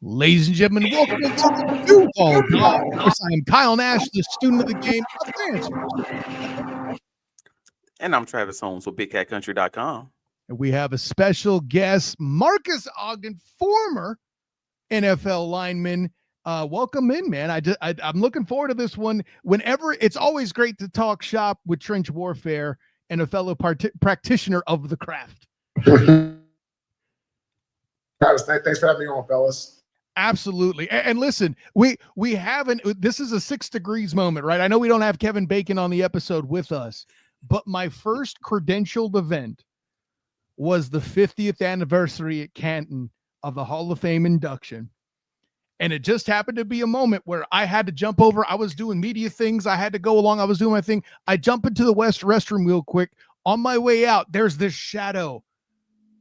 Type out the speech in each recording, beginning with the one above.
Ladies and gentlemen, welcome to the Duval Dive. Of course, I am Kyle Nash, the student of the game, a fan. And I'm Travis Holmes with BigCatCountry.com. And we have a special guest, Marques Ogden, former NFL lineman. Welcome in, man. I'm looking forward to this one. Whenever it's always great to talk shop with trench warfare and a fellow practitioner of the craft. Thanks for having me on, fellas. Absolutely. And listen, we haven't, this is a 6 degrees moment, right? I know we don't have Kevin Bacon on the episode with us, but my first credentialed event was the 50th anniversary at Canton of the Hall of Fame induction. And it just happened to be a moment where I had to jump over. I was doing media things. I had to go along. I was doing my thing. I jump into the restroom real quick. On my way out, there's this shadow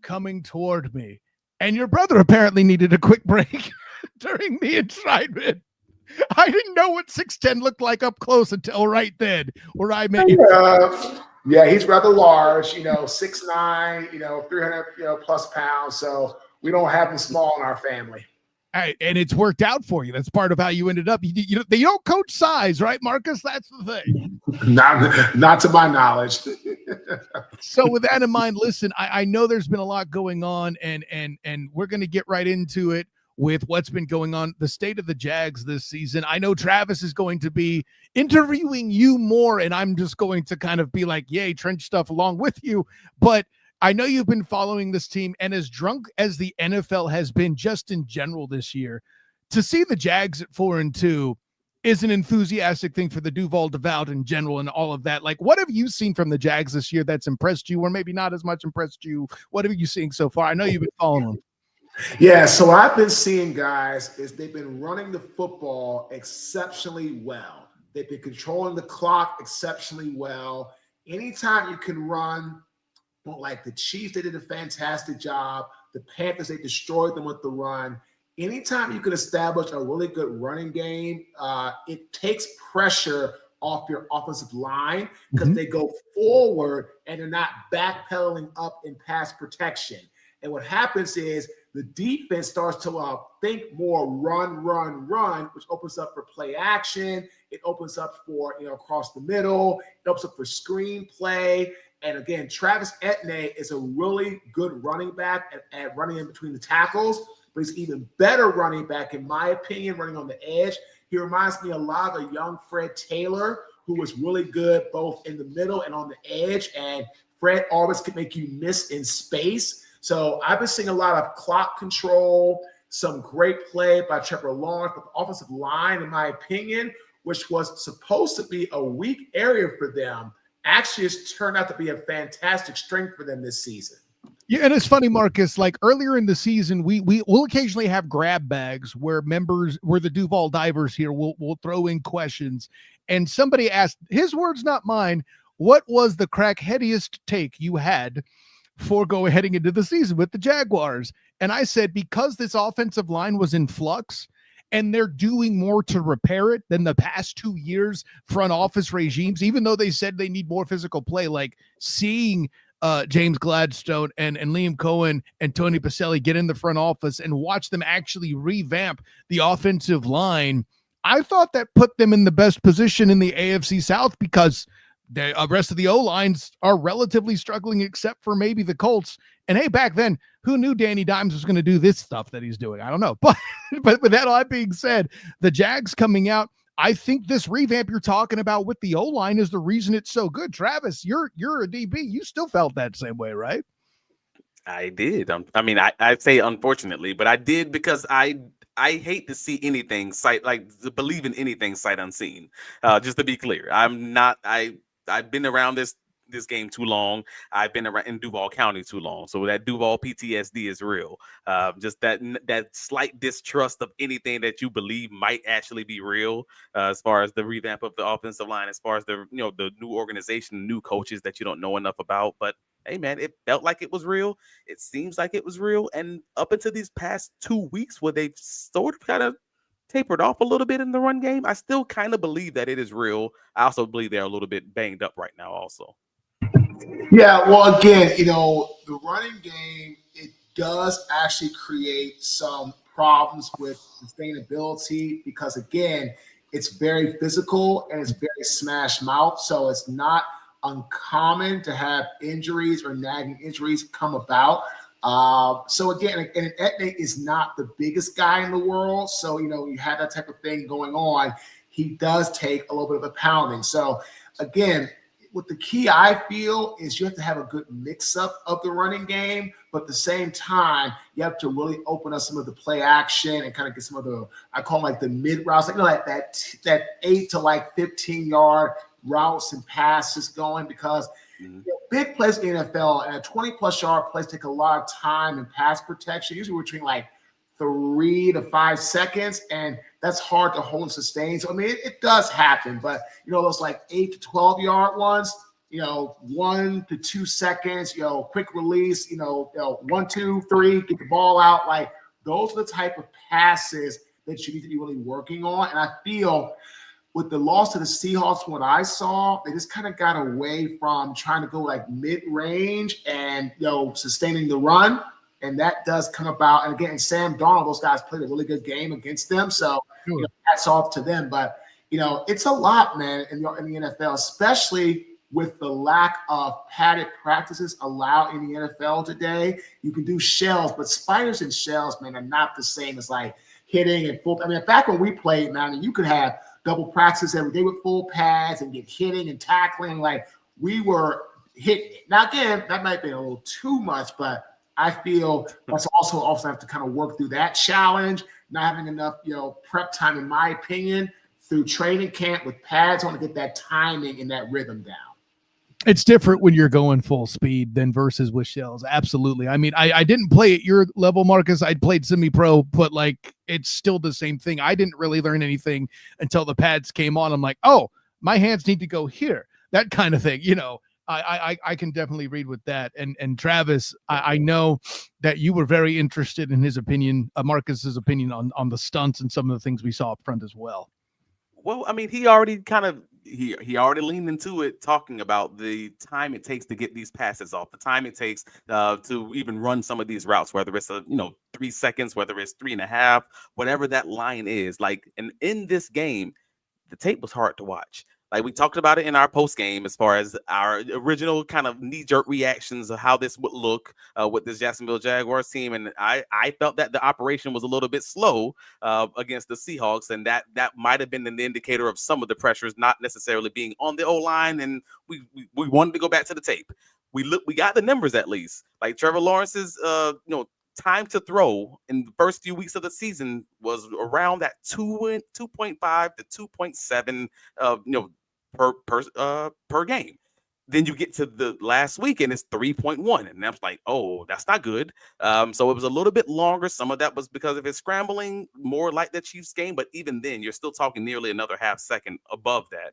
coming toward me. And your brother apparently needed a quick break during the enshrinement. I didn't know what 6'10" looked like up close until right then, where I met you. Yeah, he's rather large, 6'9", 300 plus pounds. So we don't have him small in our family. And it's worked out for you. That's part of how you ended up. You don't coach size, right, Marques? That's the thing. Not to my knowledge. So with that in mind, listen, I know there's been a lot going on, and we're going to get right into it with what's been going on, the state of the Jags this season. I know Travis is going to be interviewing you more, and I'm just going to kind of be like, yay, trench stuff along with you. But I know you've been following this team, and as drunk as the NFL has been just in general this year, to see the Jags at 4-2 is an enthusiastic thing for the Duval Dive in general and all of that. Like, what have you seen from the Jags this year that's impressed you, or maybe not as much impressed you? What have you seen so far? I know you've been following them. Yeah, so what I've been seeing, guys, is they've been running the football exceptionally well. They've been controlling the clock exceptionally well. Anytime you can run, like the Chiefs, they did a fantastic job. The Panthers, they destroyed them with the run. Anytime you can establish a really good running game, it takes pressure off your offensive line because they go forward and they're not backpedaling up in pass protection. And what happens is the defense starts to think more run, which opens up for play action. It opens up for, across the middle. It opens up for screen play. And again, Travis Etienne is a really good running back at running in between the tackles, but he's even better running back, in my opinion, running on the edge. He reminds me a lot of a young Fred Taylor, who was really good both in the middle and on the edge. And Fred always can make you miss in space. So I've been seeing a lot of clock control, some great play by Trevor Lawrence, but the offensive line, in my opinion, which was supposed to be a weak area for them, actually has turned out to be a fantastic strength for them this season. Yeah, and it's funny, Marques, like earlier in the season, we'll occasionally have grab bags where the Duval divers here will throw in questions. And somebody asked, his words, not mine, what was the crackheadiest take you had for heading into the season with the Jaguars? And I said, because this offensive line was in flux and they're doing more to repair it than the past 2 years front office regimes, even though they said they need more physical play, like seeing James Gladstone and Liam Cohen and Tony Pacelli get in the front office and watch them actually revamp the offensive line. I thought that put them in the best position in the AFC South because the rest of the O-lines are relatively struggling except for maybe the Colts. And hey, back then, who knew Danny Dimes was going to do this stuff that he's doing? I don't know. But with that all being said, the Jags coming out, I think this revamp you're talking about with the O-line is the reason it's so good. Travis, you're a DB. You still felt that same way, right? I did. I'd say unfortunately, but I did because I hate to see anything to believe in anything sight unseen. Just to be clear, I've been around this game too long. I've been around in Duval County too long. So that Duval PTSD is real. Just that slight distrust of anything that you believe might actually be real, as far as the revamp of the offensive line, as far as the new organization, new coaches that you don't know enough about. But hey, man, it felt like it was real. It seems like it was real. And up until these past 2 weeks where they've sort of kind of tapered off a little bit in the run game, I still kind of believe that it is real. I also believe they're a little bit banged up right now also. Yeah, well, again, the running game, it does actually create some problems with sustainability because, again, it's very physical and it's very smash mouth. So it's not uncommon to have injuries or nagging injuries come about. So again, and Etne is not the biggest guy in the world. So, you have that type of thing going on. He does take a little bit of a pounding. So again, what the key I feel is you have to have a good mix up of the running game, but at the same time, you have to really open up some of the play action and kind of get some of the, I call them like the mid routes, like that 8 to 15 yard routes and passes going, because big plays in the NFL and a 20+ yard plays take a lot of time and pass protection. Usually between 3 to 5 seconds, and that's hard to hold and sustain. So, I mean, it does happen, but, those 8 to 12 yard ones, 1 to 2 seconds, quick release, 1, 2, 3, get the ball out. Those are the type of passes that you need to be really working on. And I feel with the loss to the Seahawks, what I saw, they just kind of got away from trying to go mid-range and, sustaining the run. And that does come about. And again, Sam Darnold, those guys played a really good game against them. So hats off to them. But, it's a lot, man, in the NFL, especially with the lack of padded practices allowed in the NFL today. You can do shells, but spiders and shells, man, are not the same as hitting and full. I mean, back when we played, man, you could have double practices every day with full pads and get hitting and tackling. We were hitting. Now, again, that might be a little too much, but I feel that's also have to kind of work through that challenge, not having enough, prep time, in my opinion, through training camp with pads. I want to get that timing and that rhythm down. It's different when you're going full speed than versus with shells. Absolutely. I mean, I didn't play at your level, Marcus. I played semi-pro, but it's still the same thing. I didn't really learn anything until the pads came on. I'm like, oh, my hands need to go here. That kind of thing, I can definitely read with that. And Travis, I know that you were very interested in his opinion, Marcus's opinion on the stunts and some of the things we saw up front as well. Well, I mean, he already already leaned into it, talking about the time it takes to get these passes off, the time it takes to even run some of these routes, whether it's 3 seconds, whether it's 3.5, whatever that line is. And in this game, the tape was hard to watch. We talked about it in our post game, as far as our original kind of knee-jerk reactions of how this would look with this Jacksonville Jaguars team. And I felt that the operation was a little bit slow against the Seahawks, and that might have been an indicator of some of the pressures not necessarily being on the O-line. And we wanted to go back to the tape. We got the numbers at least. Trevor Lawrence's time to throw in the first few weeks of the season was around that 2.5 to 2.7 per game. Then you get to the last week and it's 3.1, and I was like, oh, that's not good. So it was a little bit longer. Some of that was because of his scrambling, more like the Chiefs game, but even then you're still talking nearly another half second above that.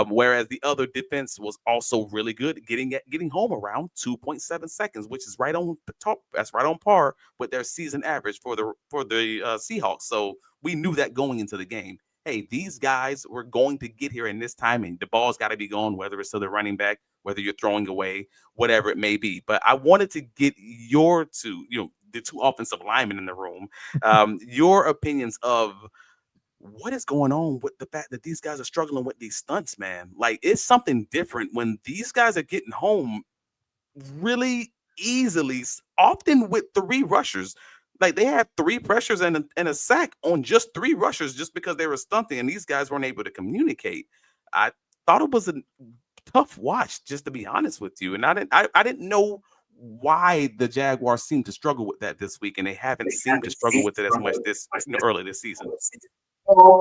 Whereas the other defense was also really good, getting home around 2.7 seconds, which is right on the top. That's right on par with their season average for the Seahawks. So we knew that going into the game. Hey, these guys were going to get here in this time, and the ball's got to be going, whether it's to the running back, whether you're throwing away, whatever it may be. But I wanted to get the two offensive linemen in the room, your opinions of what is going on with the fact that these guys are struggling with these stunts, man. It's something different when these guys are getting home really easily, often with 3 rushers. They had 3 pressures and a sack on just 3 rushers just because they were stunting, and these guys weren't able to communicate. I thought it was a tough watch, just to be honest with you. And I didn't know why the Jaguars seem to struggle with that this week, and they haven't seemed to struggle with it as much early this season.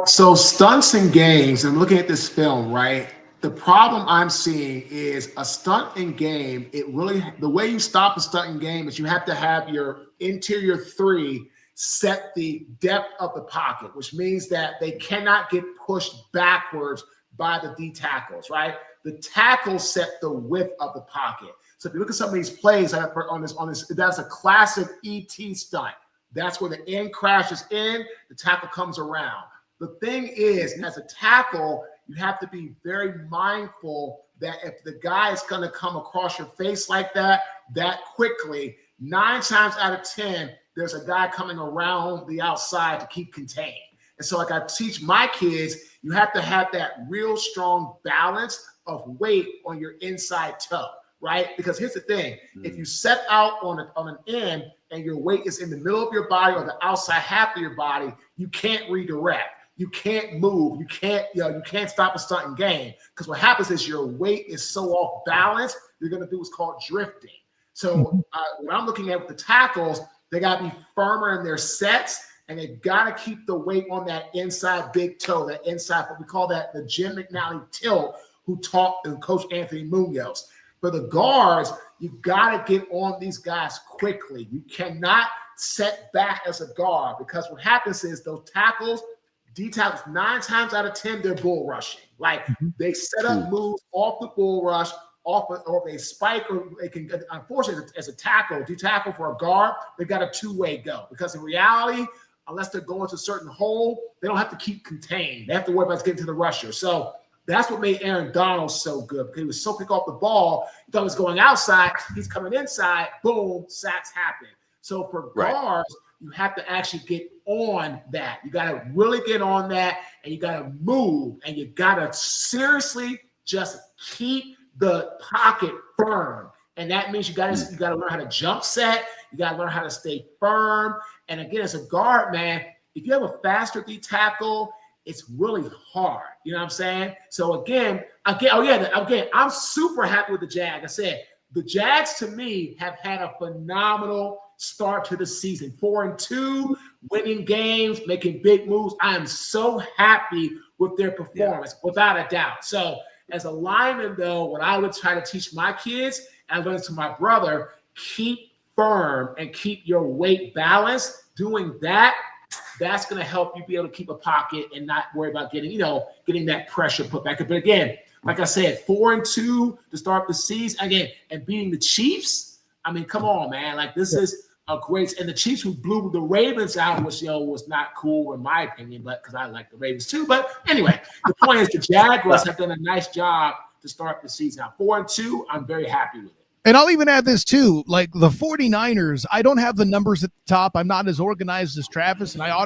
So stunts in games, and looking at this film, right? The problem I'm seeing is a stunt in game. The way you stop a stunt in game is you have to have your interior 3 set the depth of the pocket, which means that they cannot get pushed backwards by the D tackles, right? The tackles set the width of the pocket. So if you look at some of these plays on this, that's a classic ET stunt. That's where the end crashes in, the tackle comes around. The thing is, as a tackle, you have to be very mindful that if the guy is going to come across your face like that quickly, 9 times out of 10, there's a guy coming around the outside to keep contained. And so like I teach my kids, you have to have that real strong balance of weight on your inside toe, right? Because here's the thing. If you set out on an end and your weight is in the middle of your body or the outside half of your body, you can't redirect. You can't move. You can't stop a stunt and game. Because what happens is your weight is so off balance, you're going to do what's called drifting. So what I'm looking at with the tackles, they got to be firmer in their sets, and they've got to keep the weight on that inside big toe, that inside, what we call that the Jim McNally tilt, who taught Coach Anthony Munoz. For the guards, you got to get on these guys quickly. You cannot set back as a guard, because what happens is those tackles, D tackles, 9 times out of 10, they're bull rushing. Like they set up moves off the bull rush, or they spike, or they can, unfortunately, as a tackle, D tackle for a guard, they've got a two-way go. Because in reality, unless they're going to a certain hole, they don't have to keep contained. They have to worry about getting to the rusher. So that's what made Aaron Donald so good, because he was so quick off the ball. He thought he was going outside. He's coming inside. Boom, sacks happen. So for guards, you have to actually get on that. You got to really get on that, and you got to move, and you got to seriously just keep the pocket firm. And that means you got to learn how to jump set. You got to learn how to stay firm. And again, as a guard, man, if you have a faster D tackle, it's really hard. You know what I'm saying? So again, I'm super happy with the Jags. I said, the Jags, to me, have had a phenomenal start to the season. 4-2, winning games, making big moves. I am so happy with their performance, without a doubt. So as a lineman, though, what I would try to teach my kids, and I learned to my brother, keep firm and keep your weight balanced. Doing that, that's going to help you be able to keep a pocket and not worry about getting that pressure put back. But again, like I said, 4-2 to start the season again, and beating the Chiefs. I mean, come on, man. Like, this is a great, and the Chiefs who blew the Ravens out, which was not cool in my opinion, but because I like the Ravens too. But anyway, the point is the Jaguars have done a nice job to start the season. Now 4-2, I'm very happy with it. And I'll even add this too, like the 49ers, I don't have the numbers at the top. I'm not as organized as Travis, and I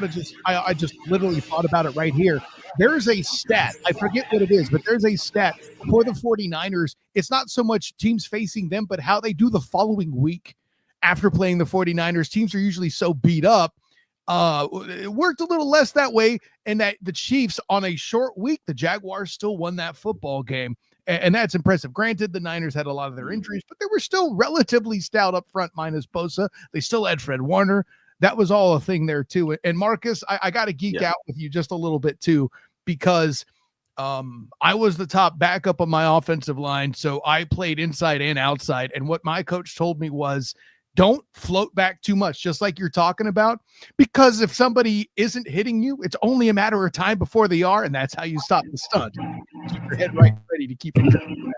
just literally thought about it right here. There's a stat, I forget what it is, but there's a stat for the 49ers. It's not so much teams facing them, but how they do the following week after playing the 49ers. Teams are usually so beat up. It worked a little less that way, and that the Chiefs, on a short week, the Jaguars still won that football game. And that's impressive. Granted, the Niners had a lot of their injuries, but they were still relatively stout up front, minus Bosa. They still had Fred Warner. That was all a thing there, too. And Marcus, I got to geek out with you just a little bit, too, because I was the top backup on my offensive line, so I played inside and outside. And what my coach told me was, don't float back too much, just like you're talking about, because if somebody isn't hitting you, it's only a matter of time before they are, and that's how you stop the stunt. Keep your head right ready to keep it going.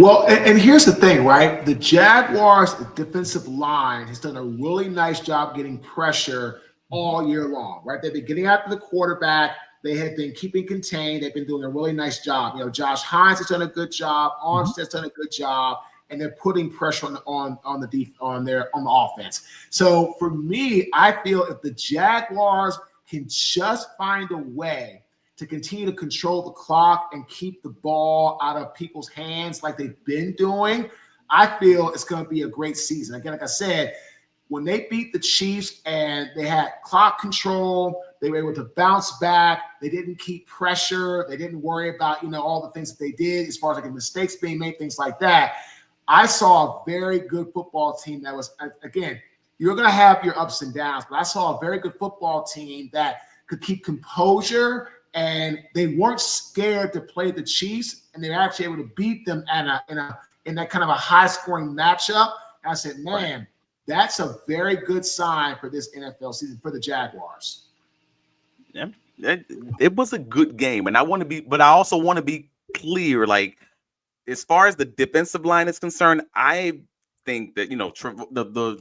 Well, and here's the thing, right? The Jaguars' defensive line has done a really nice job getting pressure all year long, right? They've been getting after the quarterback. They have been keeping contained. They've been doing a really nice job. Josh Hines has done a good job. Armstead's done a good job. And they're putting pressure on the offense. So for me, I feel if the Jaguars can just find a way to continue to control the clock and keep the ball out of people's hands like they've been doing, I feel it's going to be a great season. Again, like I said, when they beat the Chiefs and they had clock control, they were able to bounce back. They didn't keep pressure. They didn't worry about all the things that they did as far as like mistakes being made, things like that. I saw a very good football team that was, again, you're going to have your ups and downs, but I saw a very good football team that could keep composure, and they weren't scared to play the Chiefs, and they were actually able to beat them in that kind of a high-scoring matchup. And I said, man, that's a very good sign for this NFL season for the Jaguars. Yeah, it was a good game, and I also want to be clear, like, as far as the defensive line is concerned, I think that the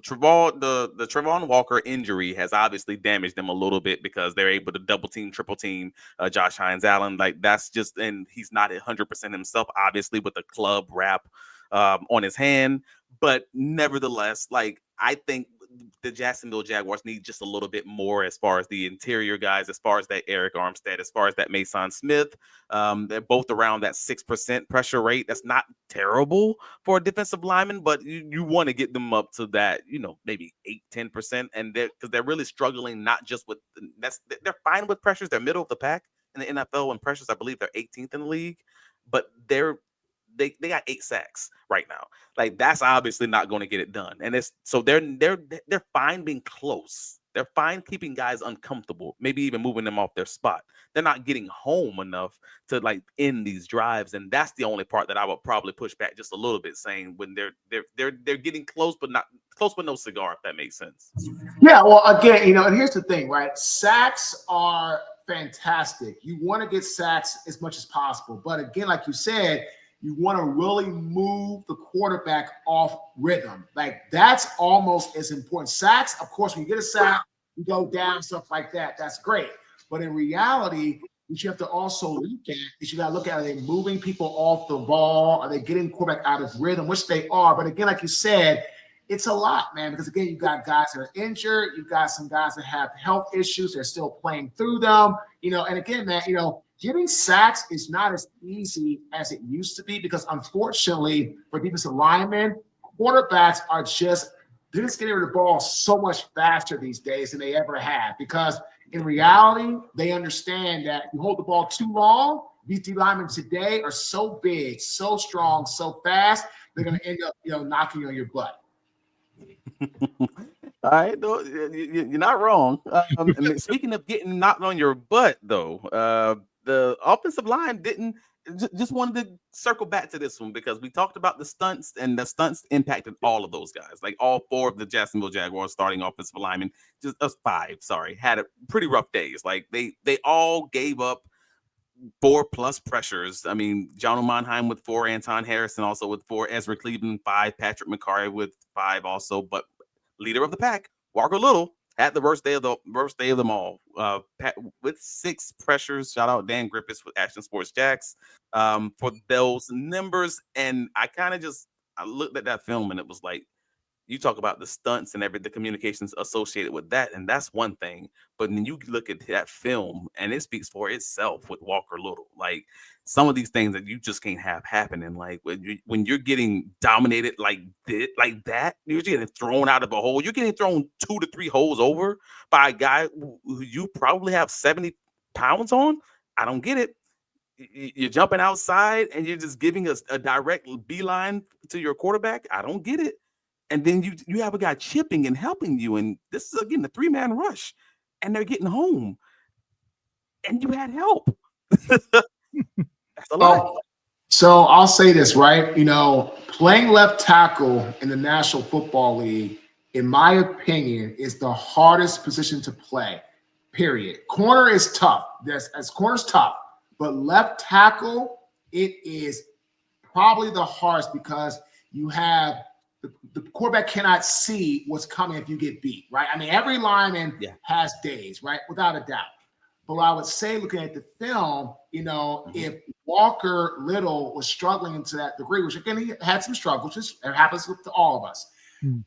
Trevon Walker injury has obviously damaged them a little bit, because they're able to double team, triple team Josh Hines Allen. Like, that's just, and he's not 100% himself, obviously, with the club wrap on his hand. But nevertheless, like, I think the Jacksonville Jaguars need just a little bit more as far as the interior guys, as far as that Eric Armstead, as far as that Mason Smith. They're both around that 6% pressure rate. That's not terrible for a defensive lineman, but you want to get them up to that, maybe 8-10%. And because they're really struggling, not just with they're fine with pressures. They're middle of the pack in the NFL and pressures. I believe they're 18th in the league, but they got 8 sacks right now. Like, that's obviously not going to get it done. And they're fine being close. They're fine keeping guys uncomfortable, maybe even moving them off their spot. They're not getting home enough to end these drives. And that's the only part that I would probably push back just a little bit, saying when they're getting close, but not close, but no cigar, if that makes sense. Yeah, well, again, and here's the thing, right? Sacks are fantastic. You want to get sacks as much as possible. But again, like you said, you want to really move the quarterback off rhythm. Like, that's almost as important. Sacks, of course, when you get a sack, you go down, stuff like that. That's great. But in reality, what you have to also look at is you got to look at, are they moving people off the ball? Are they getting quarterback out of rhythm? Which they are. But again, like you said, it's a lot, man, because again, you've got guys that are injured. You've got some guys that have health issues. They're still playing through them, and again, man, getting sacks is not as easy as it used to be, because unfortunately for defensive linemen, quarterbacks are they're just getting rid of the ball so much faster these days than they ever have, because in reality, they understand that if you hold the ball too long, these D linemen today are so big, so strong, so fast, they're going to end up, knocking you on your butt. All right, no, you're not wrong. Speaking of getting knocked on your butt, though, the offensive line didn't. Just wanted to circle back to this one, because we talked about the stunts, and the stunts impacted all of those guys. Like, all 4 of the Jacksonville Jaguars starting offensive linemen, just us 5, had a pretty rough days. Like, they all gave up 4+ pressures. I mean, John Monheim with 4, Anton Harrison also with 4, Ezra Cleveland 5, Patrick McCarry with 5 also. But leader of the pack, Walker Little, had the worst day of them all. With 6 pressures. Shout out Dan Griffiths with Action Sports Jax for those numbers. And I looked at that film, and it was like, you talk about the stunts and the communications associated with that, and that's one thing. But then you look at that film, and it speaks for itself with Walker Little. Like, some of these things that you just can't have happening. Like, when you're getting dominated like that, you're getting thrown out of a hole. You're getting thrown 2 to 3 holes over by a guy who you probably have 70 pounds on. I don't get it. You're jumping outside, and you're just giving us a direct beeline to your quarterback. I don't get it. And then you have a guy chipping and helping you. And this is, again, the 3-man rush. And they're getting home. And you had help. That's a lot. So I'll say this, right? Playing left tackle in the National Football League, in my opinion, is the hardest position to play, period. Corner is tough. Corner's tough. But left tackle, it is probably the hardest, because you have – the quarterback cannot see what's coming if you get beat, right? I mean, every lineman has days, right? Without a doubt. But I would say, looking at the film, if Walker Little was struggling to that degree, which again, he had some struggles, just it happens to all of us.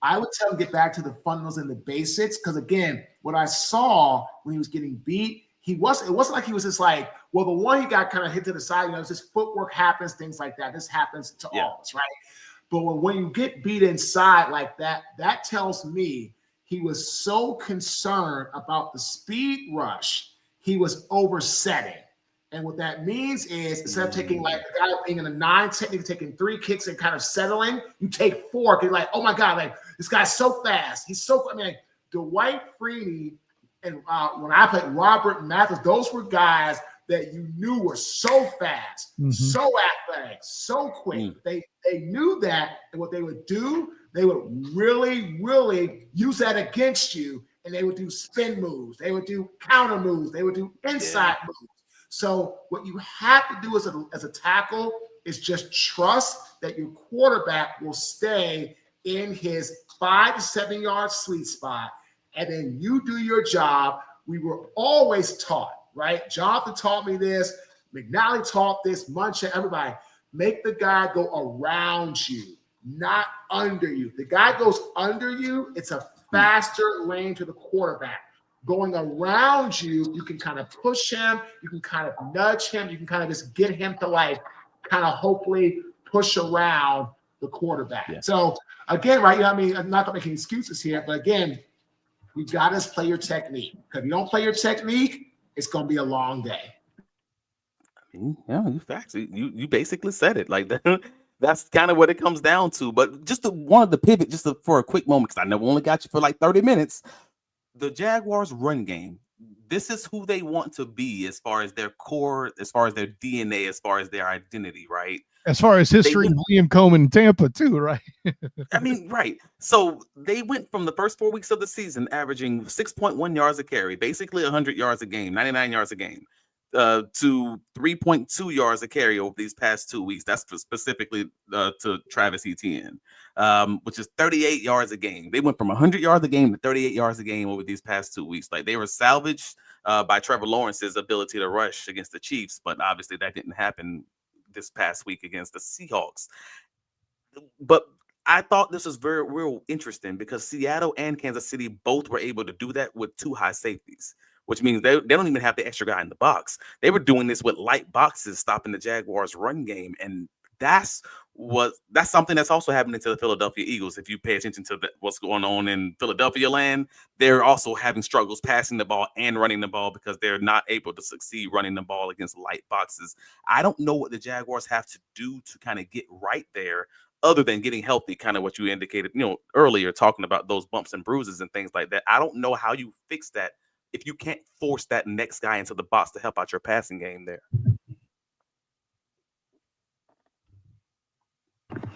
I would tell him to get back to the fundamentals and the basics, because again, what I saw when he was getting beat, it wasn't like he was just like, well, the one he got kind of hit to the side, it's just footwork happens, things like that. This happens to all of us, right? But when you get beat inside like that, that tells me he was so concerned about the speed rush, he was oversetting. And what that means is, instead of taking like a guy being in a 9 technique, taking 3 kicks and kind of settling, you take 4. Because you're like, oh my God, like, this guy's so fast. Like Dwight Freeney and when I played Robert Mathis, those were guys that you knew were so fast, so athletic, so quick. They knew that, and what they would do, they would really, really use that against you, and they would do spin moves. They would do counter moves. They would do inside moves. So what you have to do as a tackle is just trust that your quarterback will stay in his 5 to 7 yard sweet spot, and then you do your job. We were always taught, right? Jonathan taught me this. McNally taught this. Muncha, everybody. Make the guy go around you. not under you. If the guy goes under you, it's a faster lane to the quarterback. Going around you, you can kind of push him, you can kind of nudge him, you can kind of just get him to like kind of hopefully push around the quarterback. Yeah. So again, right, I mean, I'm not gonna make any excuses here, but again, we gotta play your technique. Because if you don't play your technique, it's gonna be a long day. Yeah, you basically said it. Like that's kind of what it comes down to. But just wanted to pivot for a quick moment, because I know we only got you for like 30 minutes. The Jaguars run game, this is who they want to be as far as their core, as far as their DNA, as far as their identity, right? As far as history, Liam Coleman in Tampa too, right? I mean, right. So they went from the first 4 weeks of the season averaging 6.1 yards a carry, basically 100 yards a game, 99 yards a game, to 3.2 yards a carry over these past 2 weeks. That's specifically to Travis Etienne, which is 38 yards a game. They went from 100 yards a game to 38 yards a game over these past 2 weeks. Like, they were salvaged by Trevor Lawrence's ability to rush against the Chiefs, but obviously that didn't happen this past week against the Seahawks. But I thought this was real interesting, because Seattle and Kansas City both were able to do that with 2 high safeties, which means they don't even have the extra guy in the box. They were doing this with light boxes, stopping the Jaguars' run game. And that's something that's also happening to the Philadelphia Eagles. If you pay attention to what's going on in Philadelphia land, they're also having struggles passing the ball and running the ball, because they're not able to succeed running the ball against light boxes. I don't know what the Jaguars have to do to kind of get right there, other than getting healthy, kind of what you indicated, earlier, talking about those bumps and bruises and things like that. I don't know how you fix that if you can't force that next guy into the box to help out your passing game there.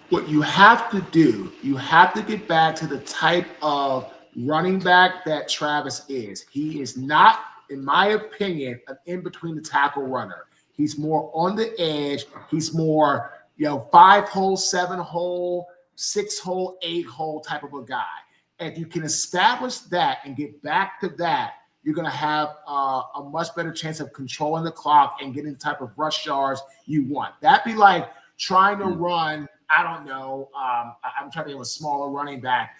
What you have to do, you have to get back to the type of running back that Travis is. He is not, in my opinion, an in-between the tackle runner. He's more on the edge. He's more, 5-hole, 7-hole, 6-hole, 8-hole type of a guy. And if you can establish that and get back to that, you're going to have a much better chance of controlling the clock and getting the type of rush yards you want. That'd be like trying to run, I don't know, I'm trying to think of a smaller running back,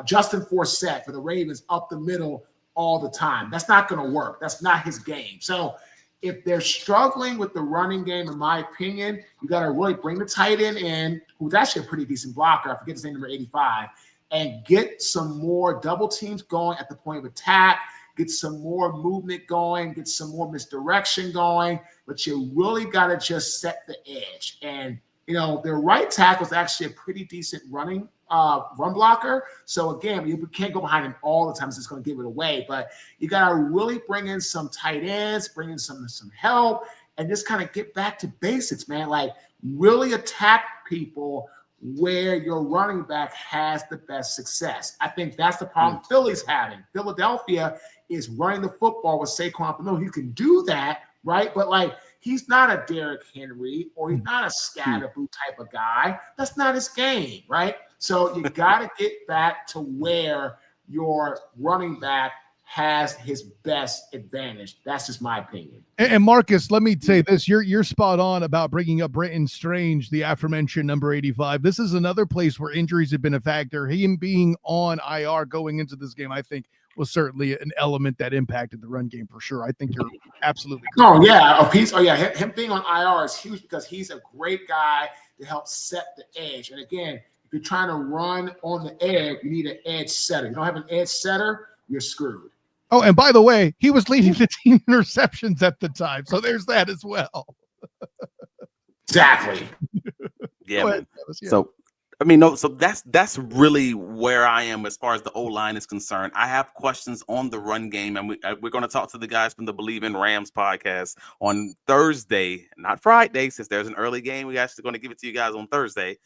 Justin Forsett for the Ravens up the middle all the time. That's not going to work. That's not his game. So if they're struggling with the running game, in my opinion, you got to really bring the tight end in, who's actually a pretty decent blocker. I forget his name, number 85, and get some more double teams going at the point of attack, get some more movement going, get some more misdirection going. But you really got to just set the edge. And, their right tackle is actually a pretty decent run blocker. So again, you can't go behind him all the time. It's just going to give it away. But you got to really bring in some tight ends, bring in some help, and just kind of get back to basics, man. Like, really attack people where your running back has the best success. I think that's the problem Philly's having. Philadelphia is running the football with Saquon. No, he can do that, right? But he's not a Derrick Henry, or he's not a Scatterboo type of guy. That's not his game, right? So you got to get back to where your running back has his best advantage. That's just my opinion. And Marcus, let me say this. You're spot on about bringing up Brenton Strange, the aforementioned number 85. This is another place where injuries have been a factor. Him being on IR going into this game, I think, was certainly an element that impacted the run game for sure. I think you're absolutely correct. Oh, yeah. Him being on IR is huge, because he's a great guy to help set the edge. And again, if you're trying to run on the edge, you need an edge setter. You don't have an edge setter, you're screwed. Oh, and by the way, he was leading the team interceptions at the time. So there's that as well. Exactly. Yeah, man. So, so that's really where I am as far as the O-line is concerned. I have questions on the run game, and we're going to talk to the guys from the Believe in Rams podcast on Thursday, not Friday, since there's an early game. We're actually going to give it to you guys on Thursday.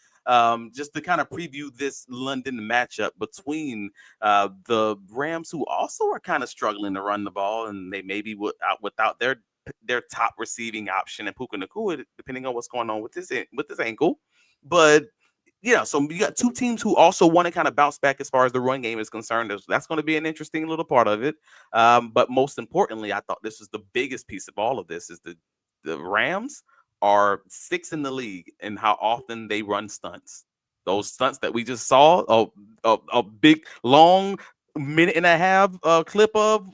Just to kind of preview this London matchup between the Rams, who also are kind of struggling to run the ball, and they may be without their top receiving option, and Puka Nacua, depending on what's going on with this ankle. But so you got two teams who also want to kind of bounce back as far as the run game is concerned. That's going to be an interesting little part of it. But most importantly, I thought this was the biggest piece of all of this, is the Rams are 6th in the league in how often they run stunts. Those stunts that we just saw, a big, long minute and a half clip of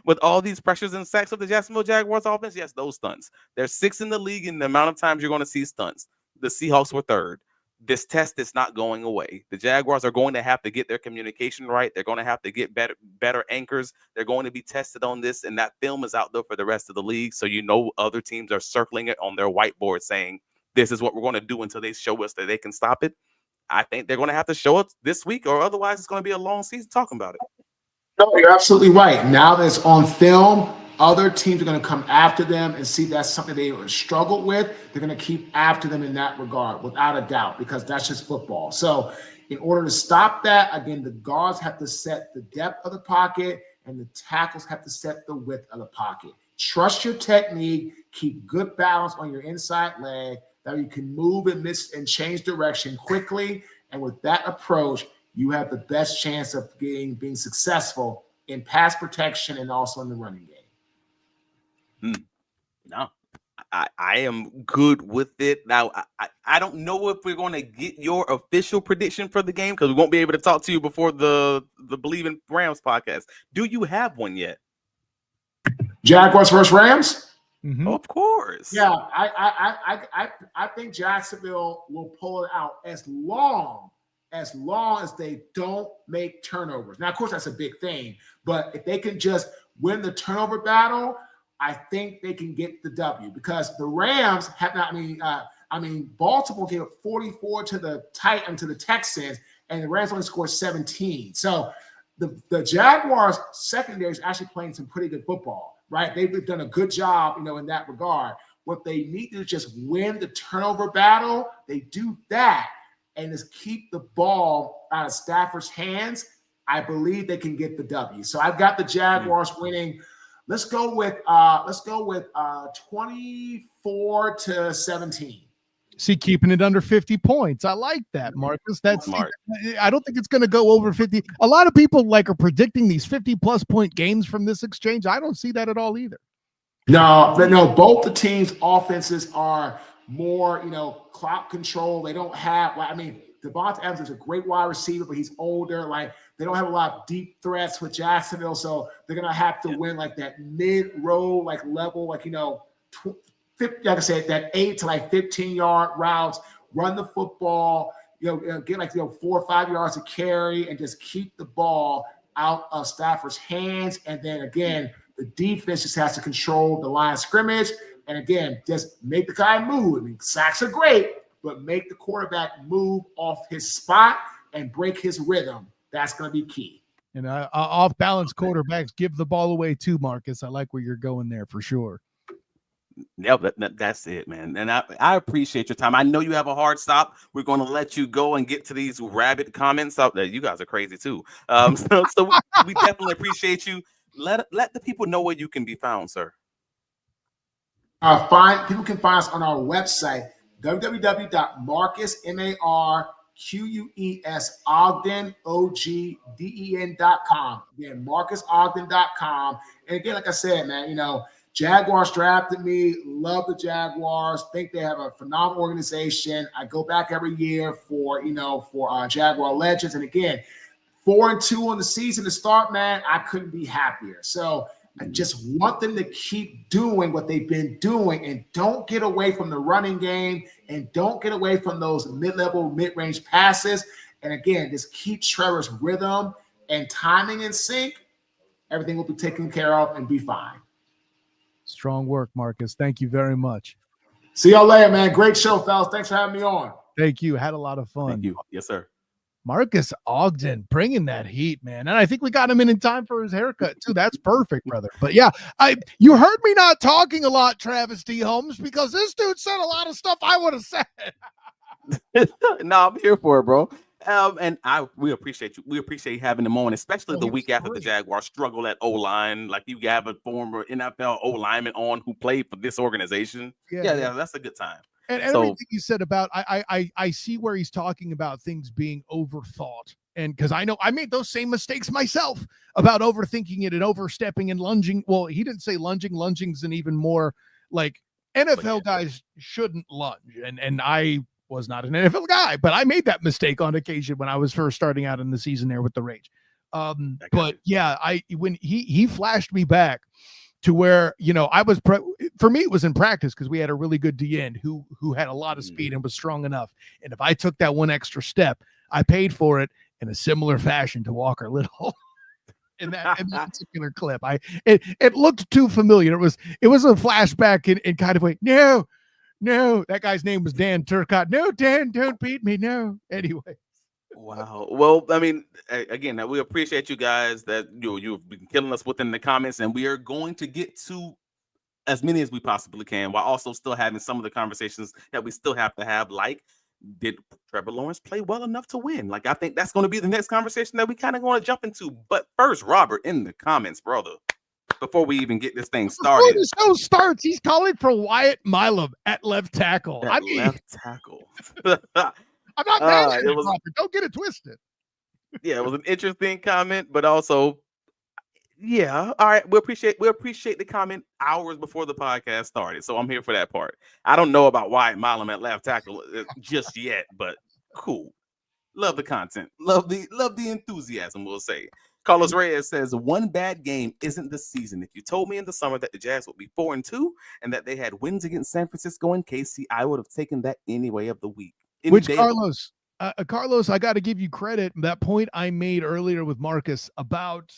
with all these pressures and sacks of the Jacksonville Jaguars offense. Yes, those stunts. They're 6th in the league in the amount of times you're going to see stunts. The Seahawks were 3rd. This test is not going away. The Jaguars are going to have to get their communication right. They're going to have to get better anchors. They're going to be tested on this, and that film is out there for the rest of the league. So other teams are circling it on their whiteboard saying, this is what we're going to do until they show us that they can stop it. I think they're going to have to show it this week, or otherwise it's going to be a long season talking about it. No, you're absolutely right. Now that it's on film, other teams are going to come after them and see that's something they struggled with. They're going to keep after them in that regard, without a doubt, because that's just football. So in order to stop that, again, the guards have to set the depth of the pocket and the tackles have to set the width of the pocket. Trust your technique. Keep good balance on your inside leg. That you can move and miss and change direction quickly. And with that approach, you have the best chance of being successful in pass protection and also in the running game. No, I am good with it. Now, I don't know if we're going to get your official prediction for the game because we won't be able to talk to you before the Believe in Rams podcast. Do you have one yet? Jaguars versus Rams? Mm-hmm. Of course. Yeah, I think Jacksonville will pull it out as long as they don't make turnovers. Now, of course, that's a big thing, but if they can just win the turnover battle, I think they can get the W because the Rams have not. Baltimore gave up 44 to the Texans, and the Rams only scored 17. So the Jaguars secondary is actually playing some pretty good football. Right, they've done a good job, in that regard. What they need to do is just win the turnover battle. They do that and just keep the ball out of Stafford's hands. I believe they can get the W. So I've got the Jaguars winning. Let's go with 24-17. See, keeping it under 50 points. I like that, Marcus. That's smart. I don't think it's going to go over 50. A lot of people are predicting these 50-plus point games from this exchange. I don't see that at all either. No. Both the teams' offenses are more, clock control. They don't have. Devontae Adams is a great wide receiver, but he's older. They don't have a lot of deep threats with Jacksonville, so they're gonna have to win that mid-row level, like I said, that 8 to 15-yard routes, run the football, get 4 or 5 yards to carry and just keep the ball out of Stafford's hands. And then again, the defense just has to control the line of scrimmage. And again, just make the guy move. Sacks are great, but make the quarterback move off his spot and break his rhythm. That's going to be key. And off-balance quarterbacks give the ball away too, Marcus. I like where you're going there for sure. Yeah, that's it, man. And I appreciate your time. I know you have a hard stop. We're going to let you go and get to these rabid comments out there. You guys are crazy too. So we definitely appreciate you. Let the people know where you can be found, sir. People can find us on our website, www.marques, MARQUES, Ogden, OGDEN.com. Again, MarquesOgden.com. And again, like I said, man, Jaguars drafted me. Love the Jaguars. Think they have a phenomenal organization. I go back every year for Jaguar Legends. And again, 4-2 on the season to start, man. I couldn't be happier. So I just want them to keep doing what they've been doing and don't get away from the running game and don't get away from those mid-level, mid-range passes. And again, just keep Trevor's rhythm and timing in sync. Everything will be taken care of and be fine. Strong work, Marcus. Thank you very much. See y'all later, man. Great show, fellas. Thanks for having me on. Thank you. Had a lot of fun. Thank you. Yes, sir. Marques Ogden bringing that heat, man. And I think we got him in time for his haircut too. That's perfect, brother. But yeah, you heard me not talking a lot, Travis D. Holmes, because this dude said a lot of stuff I would have said. No, I'm here for it, bro. And we appreciate you. We appreciate having him on, especially the week after the Jaguars struggle at O-line. Like you have a former NFL O-lineman on who played for this organization. Yeah, that's a good time. And everything you said about, I see where he's talking about things being overthought. And because I know I made those same mistakes myself about overthinking it and overstepping and lunging. Well, he didn't say lunging. Lunging's an even more NFL guys shouldn't lunge, and I was not an NFL guy, but I made that mistake on occasion when I was first starting out in the season there with the Rage. But yeah, when he flashed me back to where, I was for me, it was in practice because we had a really good D end who had a lot of speed and was strong enough. And if I took that one extra step, I paid for it in a similar fashion to Walker Little. in that particular clip, it looked too familiar. It was a flashback in kind of way. No, that guy's name was Dan Turcotte. No, Dan, don't beat me. No. Anyway. Wow. Well, I mean, again, we appreciate you guys that you've been killing us within the comments, and we are going to get to as many as we possibly can while also still having some of the conversations that we still have to have. Like, did Trevor Lawrence play well enough to win? Like, I think that's going to be the next conversation that we kind of want to jump into. But first, Robert, in the comments, brother, before we even get this thing started. Before the show starts, he's calling for Wyatt Milam at left tackle. Left tackle. I'm not mad at it, Robert. Don't get it twisted. Yeah, it was an interesting comment, but also, yeah. All right, we appreciate the comment hours before the podcast started, so I'm here for that part. I don't know about Wyatt Milam at left tackle just yet, but cool. Love the content. Love the enthusiasm. We'll say. Carlos Reyes says, one bad game isn't the season. If you told me in the summer that the Jags would be 4-2 and that they had wins against San Francisco and KC, I would have taken that any way of the week. Which Carlos, I got to give you credit. That point I made earlier with Marcus about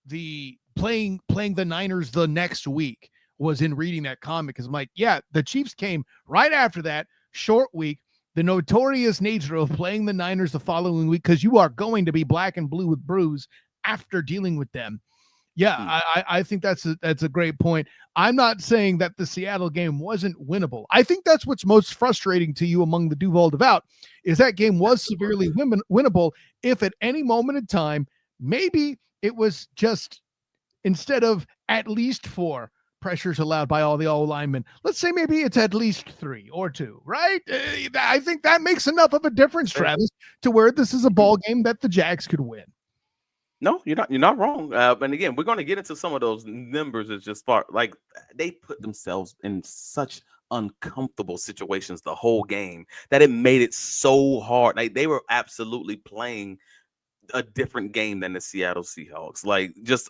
the playing the Niners the next week was in reading that comment, because I'm like, yeah, the Chiefs came right after that short week. The notorious nature of playing the Niners the following week, because you are going to be black and blue with bruise after dealing with them. Yeah, I think that's a great point. I'm not saying that the Seattle game wasn't winnable. I think that's what's most frustrating to you among the Duval devout, is that game was severely winnable if at any moment in time, maybe it was just, instead of at least 4 pressures allowed by all the linemen, let's say maybe it's at least 3 or 2, right? I think that makes enough of a difference, Travis, to where this is a ball game that the Jags could win. No, you're not wrong. And again, we're going to get into some of those numbers. It's just like they put themselves in such uncomfortable situations the whole game that it made it so hard. Like, they were absolutely playing a different game than the Seattle Seahawks. Like, just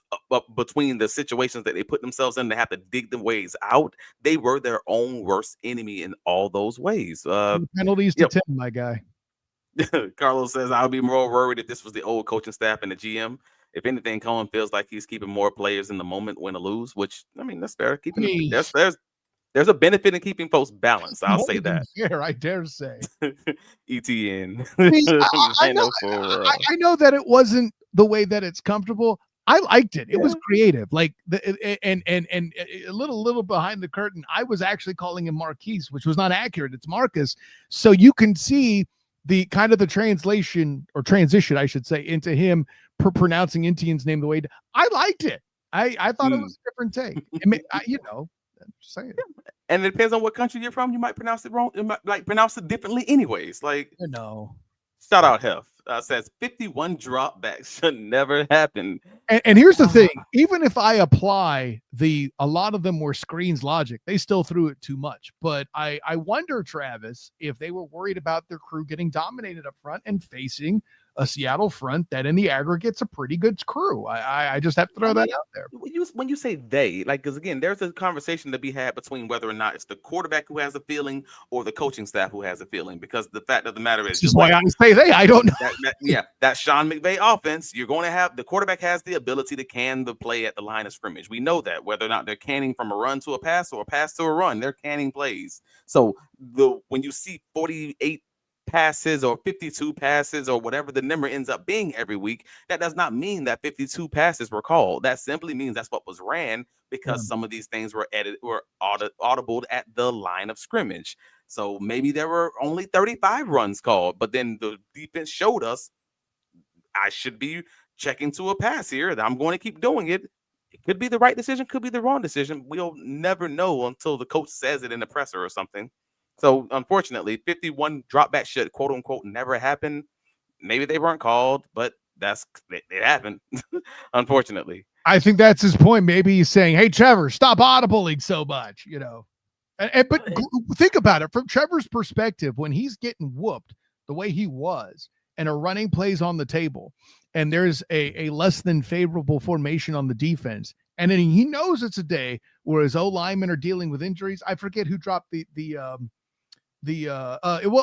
between the situations that they put themselves in, they have to dig the ways out. They were their own worst enemy in all those ways. Penalties to 10, my guy. Carlos says, I'll be more worried if this was the old coaching staff and the GM. If anything, Cohen feels like he's keeping more players in the moment, win or lose, which, I mean, that's fair. There's a benefit in keeping folks balanced. I'll say that. Fair, I dare say. ETN. I know that it wasn't the way that it's comfortable. I liked it. It was creative. Like, and a little behind the curtain, I was actually calling him Marquise, which was not accurate. It's Marcus. So you can see the kind of the translation or transition, I should say, into him pronouncing Intian's name the way I liked it. I thought it was a different take. I'm just saying. Yeah. And it depends on what country you're from. You might pronounce it wrong. You might pronounce it differently anyways. Like, shout out Hef. Says 51 dropbacks should never happen. And here's the thing. Even if I apply a lot of them were screens logic, they still threw it too much. But I wonder, Travis, if they were worried about their crew getting dominated up front and facing a Seattle front that in the aggregate's a pretty good crew. I just have to throw that out there. When you say they, like, because again, there's a conversation to be had between whether or not it's the quarterback who has a feeling or the coaching staff who has a feeling, because the fact of the matter is, just why I say they, I don't know. That Sean McVay offense, you're going to have the quarterback has the ability to can the play at the line of scrimmage. We know that, whether or not they're canning from a run to a pass or a pass to a run, they're canning plays. So when you see 48 passes or 52 passes or whatever the number ends up being every week, that does not mean that 52 passes were called. That simply means that's what was ran, because some of these things were audibled at the line of scrimmage. So maybe there were only 35 runs called, but then the defense showed us I should be checking to a pass here. I'm going to keep doing it. It could be the right decision, could be the wrong decision. We'll never know until the coach says it in the presser or something. So, unfortunately, 51 dropback should, quote unquote, never happen. Maybe they weren't called, but it happened, unfortunately. I think that's his point. Maybe he's saying, hey, Trevor, stop audibling so much, But think about it from Trevor's perspective, when he's getting whooped the way he was, and a running plays on the table, and there's a less than favorable formation on the defense, and then he knows it's a day where his linemen are dealing with injuries. I forget who dropped it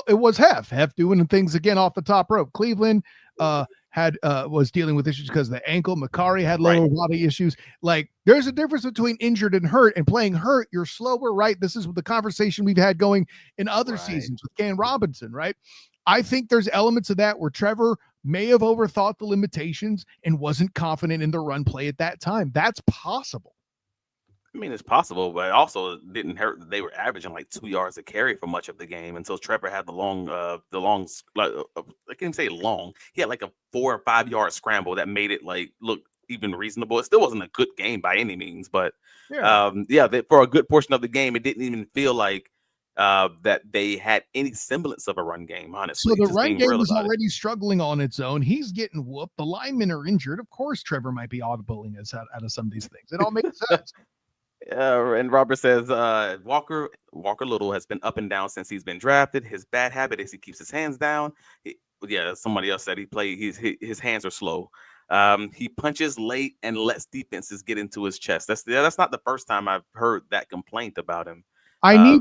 was Hef doing things again off the top rope. Cleveland was dealing with issues because of the ankle. Macari had lower body issues. Like, there's a difference between injured and hurt, and playing hurt, you're slower, right? This is the conversation we've had going in other seasons with Ken Robinson, right? I think there's elements of that where Trevor may have overthought the limitations and wasn't confident in the run play at that time. That's possible. I mean, it's possible, but also it didn't hurt that they were averaging like 2 yards a carry for much of the game until Trevor had the long, I can't even say long. He had like a 4 or 5 yard scramble that made it like look even reasonable. It still wasn't a good game by any means, but for a good portion of the game, it didn't even feel like that they had any semblance of a run game, honestly. So the run game was already struggling on its own. He's getting whooped. The linemen are injured. Of course, Trevor might be audibling us out of some of these things. It all makes sense. And Robert says Walker Little has been up and down since he's been drafted. His bad habit is he keeps his hands down. Somebody else said his hands are slow. He punches late and lets defenses get into his chest. That's not the first time I've heard that complaint about him. I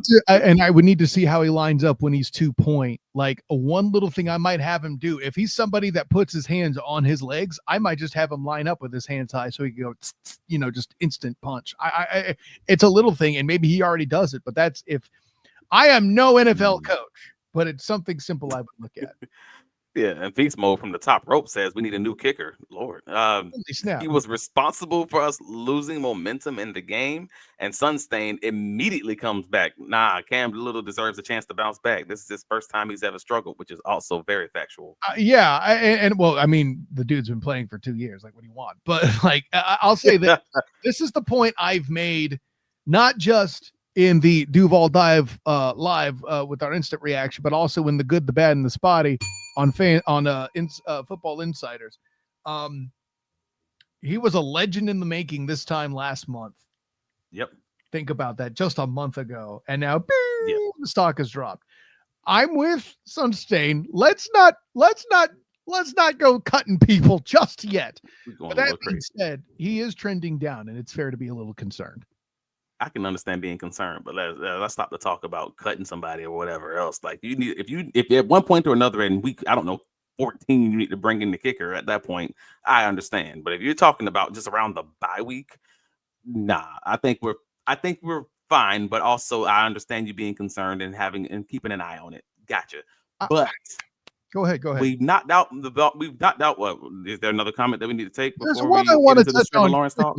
would need to see how he lines up when he's 2 point. Like, one little thing I might have him do, if he's somebody that puts his hands on his legs, I might just have him line up with his hands high so he can go, just instant punch. It's a little thing, and maybe he already does it, but that's if I am no NFL coach, but it's something simple I would look at. Yeah, and Beast Mode from the top rope says we need a new kicker. Lord, he was responsible for us losing momentum in the game, and Sunstain immediately comes back. Nah, Cam Little deserves a chance to bounce back. This is his first time he's ever struggled, which is also very factual. The dude's been playing for 2 years. Like, what do you want? But like, I'll say that this is the point I've made, not just in the Duval Dive live with our instant reaction, but also in the good, the bad, and the spotty on Football Insiders. He was a legend in the making this time last month. Yep. Think about that, just a month ago, and now the stock has dropped. I'm with Sunstain. Let's not go cutting people just yet. But that being said, he is trending down, and it's fair to be a little concerned. I can understand being concerned, but let's stop the talk about cutting somebody or whatever else. Like, if at one point or another in week, I don't know, 14, you need to bring in the kicker at that point, I understand. But if you're talking about just around the bye week, nah, I think we're fine. But also, I understand you being concerned and keeping an eye on it. Gotcha. But Go ahead. We've knocked out what? Is there another comment that we need to take before There's one I want to touch on Lawrence talk?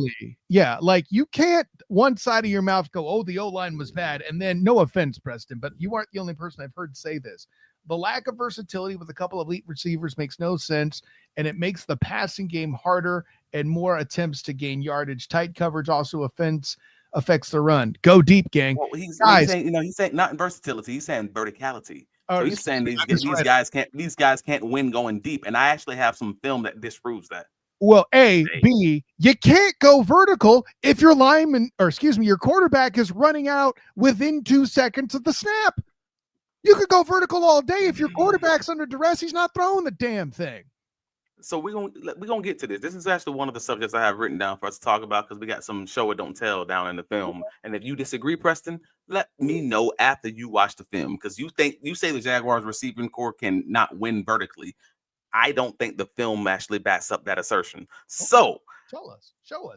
Yeah, like, you can't one side of your mouth go, oh, the O-line was bad, and then, no offense, Preston, but you aren't the only person I've heard say this. The lack of versatility with a couple of elite receivers makes no sense, and it makes the passing game harder and more attempts to gain yardage. Tight coverage also affects the run. Go deep, gang. Well, he's saying not in versatility, he's saying verticality. So he's saying these guys can't win going deep, and I actually have some film that disproves that. Well, B, you can't go vertical if your your quarterback is running out within 2 seconds of the snap. You could go vertical all day if your quarterback's under duress. He's not throwing the damn thing. So we're gonna get to this. This is actually one of the subjects I have written down for us to talk about, because we got some show or don't tell down in the film. And if you disagree, Preston, let me know after you watch the film, because you say the Jaguars receiving core can not win vertically. I don't think the film actually backs up that assertion. So show us. So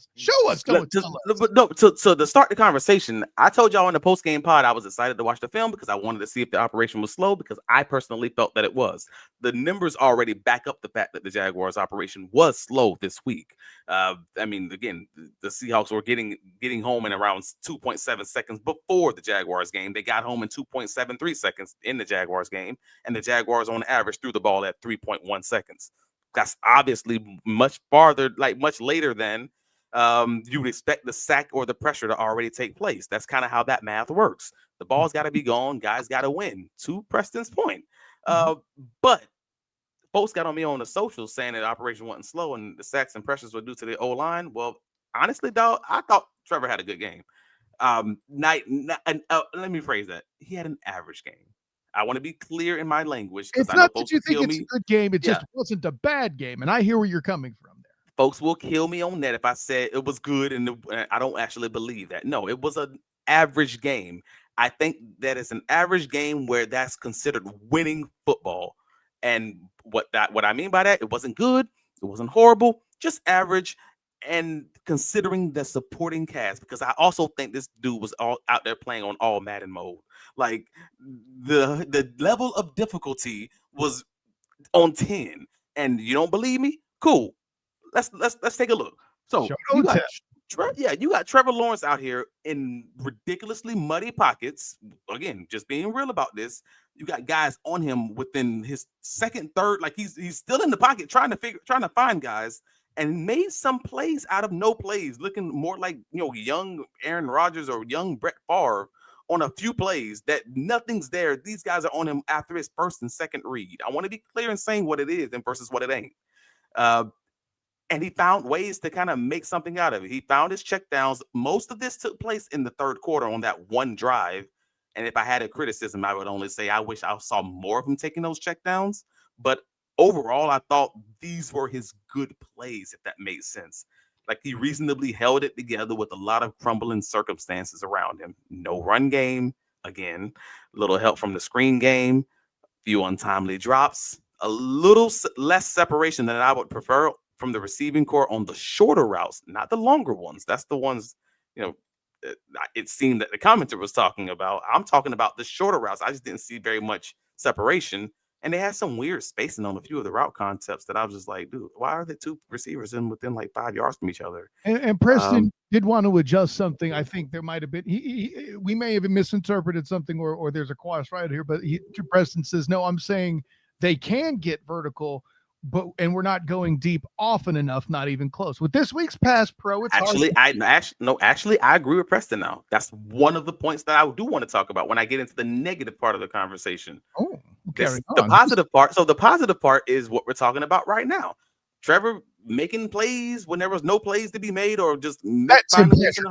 to start the conversation, I told y'all in the post-game pod I was excited to watch the film because I wanted to see if the operation was slow, because I personally felt that it was. The numbers already back up the fact that the Jaguars operation was slow this week. Again, the Seahawks were getting home in around 2.7 seconds before the Jaguars game. They got home in 2.73 seconds in the Jaguars game, and the Jaguars on average threw the ball at 3.1 seconds. That's obviously much later than you would expect the sack or the pressure to already take place. That's kind of how that math works. The ball's got to be gone. Guys got to win. To Preston's point. But folks got on me on the socials saying that the operation wasn't slow and the sacks and pressures were due to the O-line. Well, honestly, dog, I thought Trevor had a good game. Let me phrase that. He had an average game. I want to be clear in my language because It's I know not that folks you will think kill it's a me. good game. It Yeah. just wasn't a bad game. And I hear where you're coming from there. Folks will kill me on that if I said it was good, and I don't actually believe that. No, it was an average game. I think that it's an average game where that's considered winning football. And what I mean by that, it wasn't good, it wasn't horrible, just average. And considering the supporting cast, because I also think this dude was all out there playing on all Madden mode. Like the level of difficulty was on 10. And you don't believe me? Cool. Let's take a look. So Show you don't got tell. you got Trevor Lawrence out here in ridiculously muddy pockets. Again, just being real about this. You got guys on him within his second, third, like he's still in the pocket trying to find guys, and made some plays out of no plays, looking more like young Aaron Rodgers or young Brett Favre on a few plays that nothing's there. These guys are on him after his first and second read. I want to be clear in saying what it is and versus what it ain't. And he found ways to kind of make something out of it. He found his checkdowns. Most of this took place in the third quarter on that one drive. And if I had a criticism, I would only say I wish I saw more of him taking those checkdowns. But overall, I thought these were his good plays, if that made sense. Like he reasonably held it together with a lot of crumbling circumstances around him. No run game, again, little help from the screen game, few untimely drops, a little less separation than I would prefer from the receiving core on the shorter routes, not the longer ones. That's the ones, it seemed that the commenter was talking about. I'm talking about the shorter routes. I just didn't see very much separation. And they had some weird spacing on a few of the route concepts that I was just like, dude, why are the two receivers within like 5 yards from each other? And Preston did want to adjust something. I think there might have been, we may have misinterpreted something or there's a cross right here, but Preston says, no, I'm saying they can get vertical, and we're not going deep often enough, not even close. With this week's Pass Pro, it's actually, I agree with Preston now. That's one of the points that I do want to talk about when I get into the negative part of the conversation. Oh, the positive part. So the positive part is what we're talking about right now. Trevor making plays when there was no plays to be made, or just that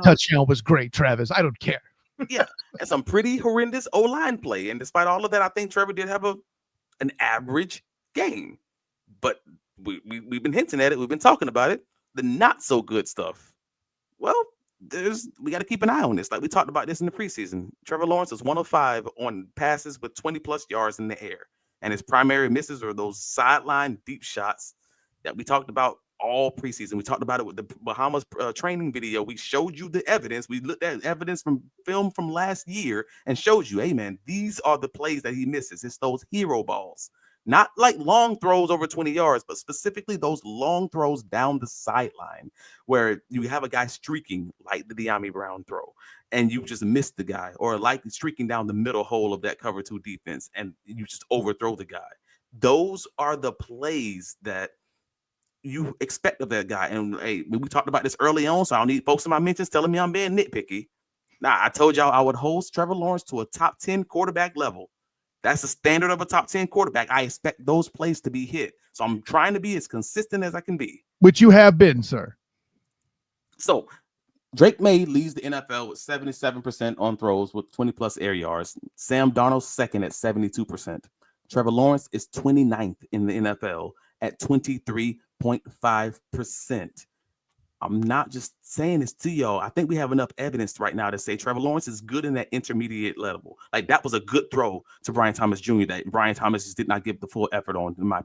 touchdown was great, Travis. I don't care. Yeah, and some pretty horrendous O-line play. And despite all of that, I think Trevor did have an average game. But we've been hinting at it. We've been talking about it. The not so good stuff. Well, we got to keep an eye on this. Like we talked about this in the preseason. Trevor Lawrence is 105 on passes with 20 plus yards in the air. And his primary misses are those sideline deep shots that we talked about all preseason. We talked about it with the Bahamas training video. We showed you the evidence. We looked at evidence from film from last year and showed you, hey, man, these are the plays that he misses. It's those hero balls. Not like long throws over 20 yards, but specifically those long throws down the sideline where you have a guy streaking like the De'Ami Brown throw and you just miss the guy, or like streaking down the middle hole of that cover 2 defense and you just overthrow the guy. Those are the plays that you expect of that guy. And hey, we talked about this early on, so I don't need folks in my mentions telling me I'm being nitpicky. Nah, I told y'all I would hold Trevor Lawrence to a top 10 quarterback level. That's the standard of a top 10 quarterback. I expect those plays to be hit. So I'm trying to be as consistent as I can be. Which you have been, sir. So Drake May leads the NFL with 77% on throws with 20 plus air yards. Sam Darnold second at 72%. Trevor Lawrence is 29th in the NFL at 23.5%. I'm not just saying this to y'all. I think we have enough evidence right now to say Trevor Lawrence is good in that intermediate level. Like that was a good throw to Brian Thomas Jr. that Brian Thomas just did not give the full effort on, in my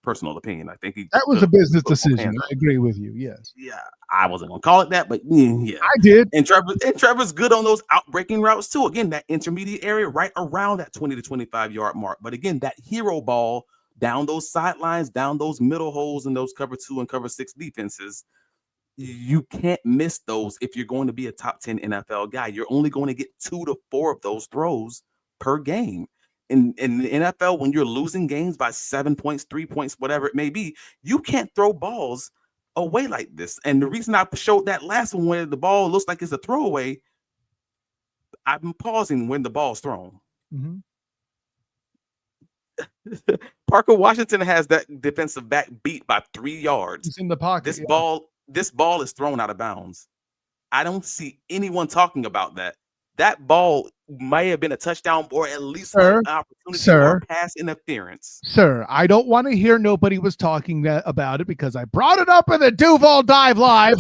personal opinion. I think that was a business decision. I agree with you. Yes. Yeah, I wasn't gonna call it that, but yeah, I did. And Trevor's good on those outbreaking routes too. Again, that intermediate area right around that 20 to 25 yard mark. But again, that hero ball down those sidelines, down those middle holes in those cover 2 and cover 6 defenses. You can't miss those if you're going to be a top 10 NFL guy. You're only going to get 2 to 4 of those throws per game. In the NFL, when you're losing games by 7 points, 3 points, whatever it may be, you can't throw balls away like this. And the reason I showed that last one where the ball looks like it's a throwaway, I'm pausing when the ball's thrown. Mm-hmm. Parker Washington has that defensive back beat by 3 yards. He's in the pocket. This ball is thrown out of bounds. I don't see anyone talking about that. That ball might have been a touchdown or at least an opportunity for pass interference. Sir, I don't want to hear nobody was talking about it because I brought it up in the Duval Dive Live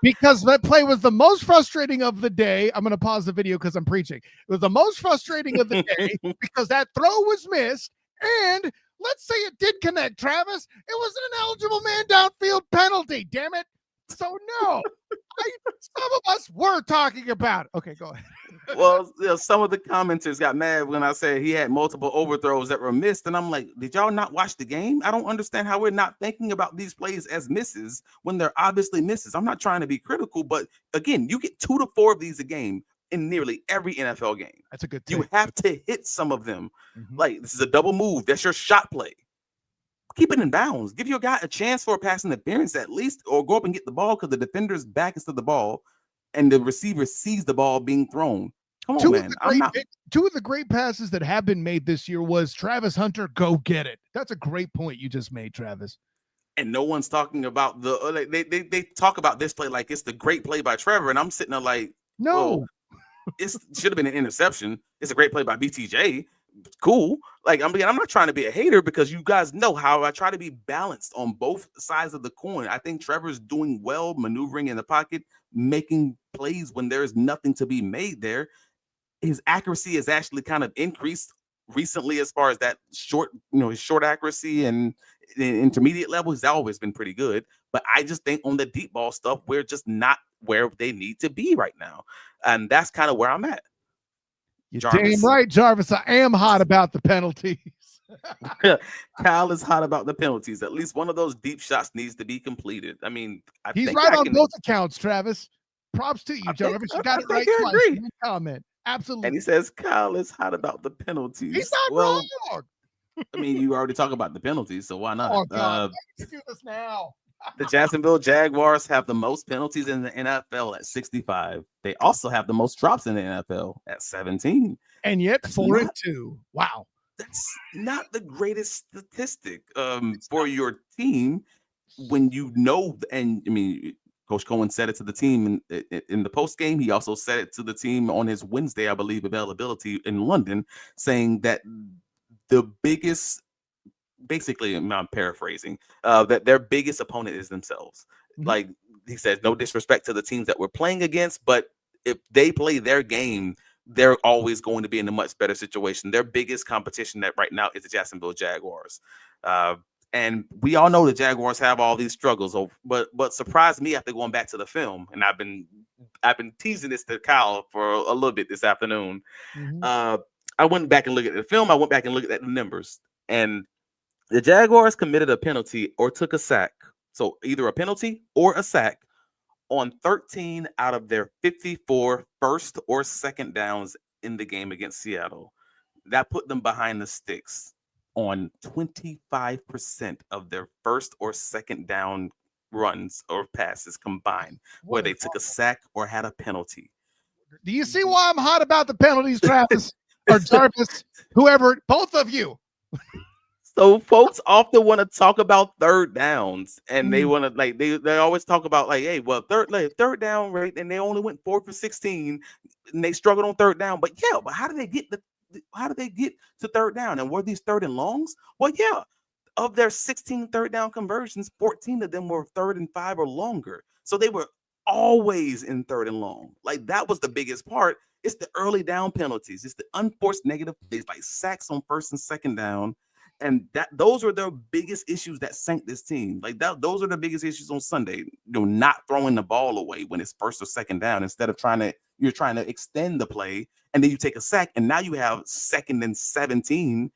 because that play was the most frustrating of the day. I'm going to pause the video because I'm preaching. It was the most frustrating of the day because that throw was missed. And let's say it did connect, Travis. It was an ineligible man downfield penalty, damn it. So no, some of us were talking about it. Okay, go ahead. Well, some of the commenters got mad when I said he had multiple overthrows that were missed. And I'm like, did y'all not watch the game? I don't understand how we're not thinking about these plays as misses when they're obviously misses. I'm not trying to be critical, but again, you get 2 to 4 of these a game in nearly every NFL game. That's a good take. You have to hit some of them. Like, this is a double move. That's your shot play. Keep it in bounds. Give your guy a chance for a pass interference at least, or go up and get the ball because the defender's back is to the ball and the receiver sees the ball being thrown. Come on, man. Two of the great passes that have been made this year was Travis Hunter, go get it. That's a great point you just made, Travis. And no one's talking about they talk about this play like it's the great play by Trevor, and I'm sitting there like, no, it should have been an interception. It's a great play by BTJ. Cool. Like, I'm not trying to be a hater because you guys know how I try to be balanced on both sides of the coin. I think Trevor's doing well, maneuvering in the pocket, making plays when there's nothing to be made there. His accuracy has actually kind of increased recently as far as that short, his short accuracy and intermediate level has always been pretty good. But I just think on the deep ball stuff, we're just not where they need to be right now. And that's kind of where I'm at. You're damn right, Jarvis. I am hot about the penalties. Kyle is hot about the penalties. At least one of those deep shots needs to be completed. I mean, he's right on both accounts, Travis. Props to you, Jarvis. You got it right twice. Comment. Absolutely. And he says Kyle is hot about the penalties. He's not wrong. I mean, you already talk about the penalties, so why not? Oh, God. Let's do this now. The Jacksonville Jaguars have the most penalties in the NFL at 65. They also have the most drops in the NFL at 17. And yet 4-2. Wow. That's not the greatest statistic for your team when and I mean, Coach Cohen said it to the team in the post game. He also said it to the team on his Wednesday, I believe, availability in London, saying that the biggest, basically, I'm paraphrasing, that their biggest opponent is themselves. Like he says, no disrespect to the teams that we're playing against, but if they play their game, they're always going to be in a much better situation. Their biggest competition right now is the Jacksonville Jaguars. And we all know the Jaguars have all these struggles, but surprised me after going back to the film, and I've been teasing this to Kyle for a little bit this afternoon. I went back and looked at the film. I went back and looked at the numbers, and the Jaguars committed a penalty or took a sack. So either a penalty or a sack on 13 out of their 54 first or second downs in the game against Seattle. That put them behind the sticks on 25% of their first or second down runs or passes combined, where they took a sack or had a penalty. Do you see why I'm hot about the penalties, Travis? Or Jarvis, whoever, both of you. So folks often want to talk about third downs, and they want to they always talk about hey, well, third down rate, and they only went 4 for 16, and they struggled on third down. But how do they get to third down? And were these third and longs? Well, yeah, of their 16 third down conversions, 14 of them were 3rd and 5 or longer. So they were always in 3rd and long. Like, that was the biggest part. It's the early down penalties. It's the unforced negative plays, like sacks on 1st and 2nd down. And those were the biggest issues that sank this team. Like, those are the biggest issues on Sunday. Not throwing the ball away when it's 1st or 2nd down, instead of you're trying to extend the play, and then you take a sack, and now you have 2nd and 17.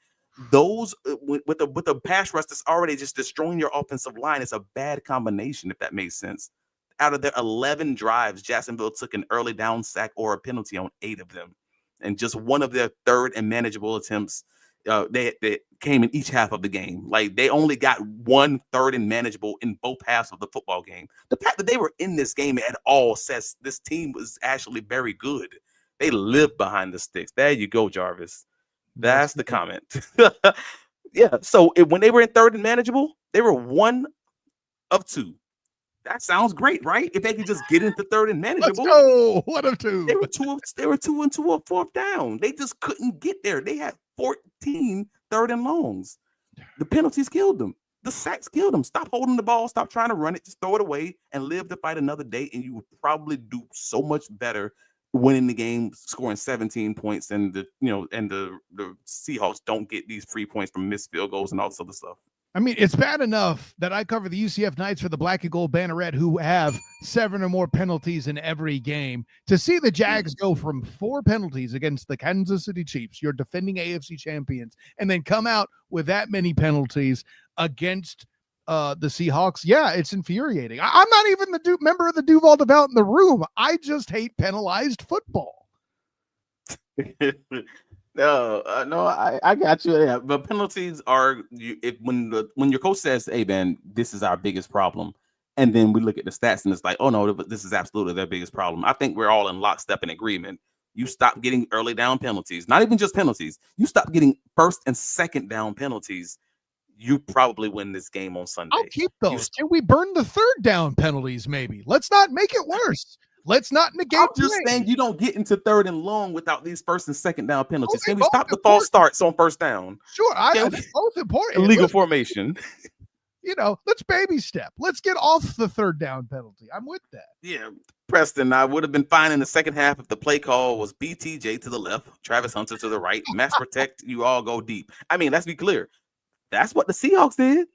Those with the pass rush that's already just destroying your offensive line, it's a bad combination, if that makes sense. Out of their 11 drives, Jacksonville took an early down sack or a penalty on 8 of them, and just one of their third and manageable attempts. They came in each half of the game. Like, they only got 1/3 and manageable in both halves of the football game. The fact that they were in this game at all says this team was actually very good. They lived behind the sticks. There you go, Jarvis. That's the comment. Yeah. So when they were in 3rd and manageable, they were 1 of 2. That sounds great, right? If they could just get into third and Let's manageable. go. What of two? They were 2 and 2 on fourth down. They just couldn't get there. They had 14 third and longs. The penalties killed them. The sacks killed them. Stop holding the ball. Stop trying to run it. Just throw it away and live to fight another day. And you would probably do so much better winning the game, scoring 17 points, and the Seahawks don't get these free points from missed field goals and all this other stuff. I mean, it's bad enough that I cover the UCF Knights for the Black and Gold Banneret, who have 7 or more penalties in every game. To see the Jags go from 4 penalties against the Kansas City Chiefs, your defending AFC champions, and then come out with that many penalties against the Seahawks, yeah, it's infuriating. I'm not even the member of the Duval Dive out in the room. I just hate penalized football. No, I got you. Yeah, but penalties are when your coach says, "Hey, man, this is our biggest problem," and then we look at the stats and it's like, "Oh no, this is absolutely their biggest problem." I think we're all in lockstep in agreement. You stop getting early down penalties, not even just penalties. You stop getting first and second down penalties. You probably win this game on Sunday. I'll keep those. Can we burn the third down penalties? Maybe. Let's not make it worse. Let's not negate. I'm just saying you don't get into third and long without these first and second down penalties. Can we stop the false starts on first down? Sure, that's both important. Illegal formation. Let's baby step. Let's get off the third down penalty. I'm with that. Yeah, Preston, I would have been fine in the second half if the play call was BTJ to the left, Travis Hunter to the right, mass protect, you all go deep. I mean, let's be clear. That's what the Seahawks did.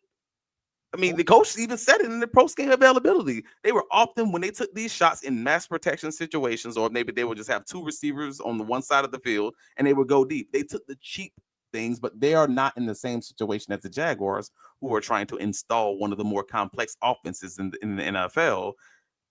I mean, the coach even said it in the post-game availability. They were often, when they took these shots in mass protection situations, or maybe they would just have 2 receivers on the one side of the field and they would go deep. They took the cheap things, but they are not in the same situation as the Jaguars, who are trying to install one of the more complex offenses in the NFL.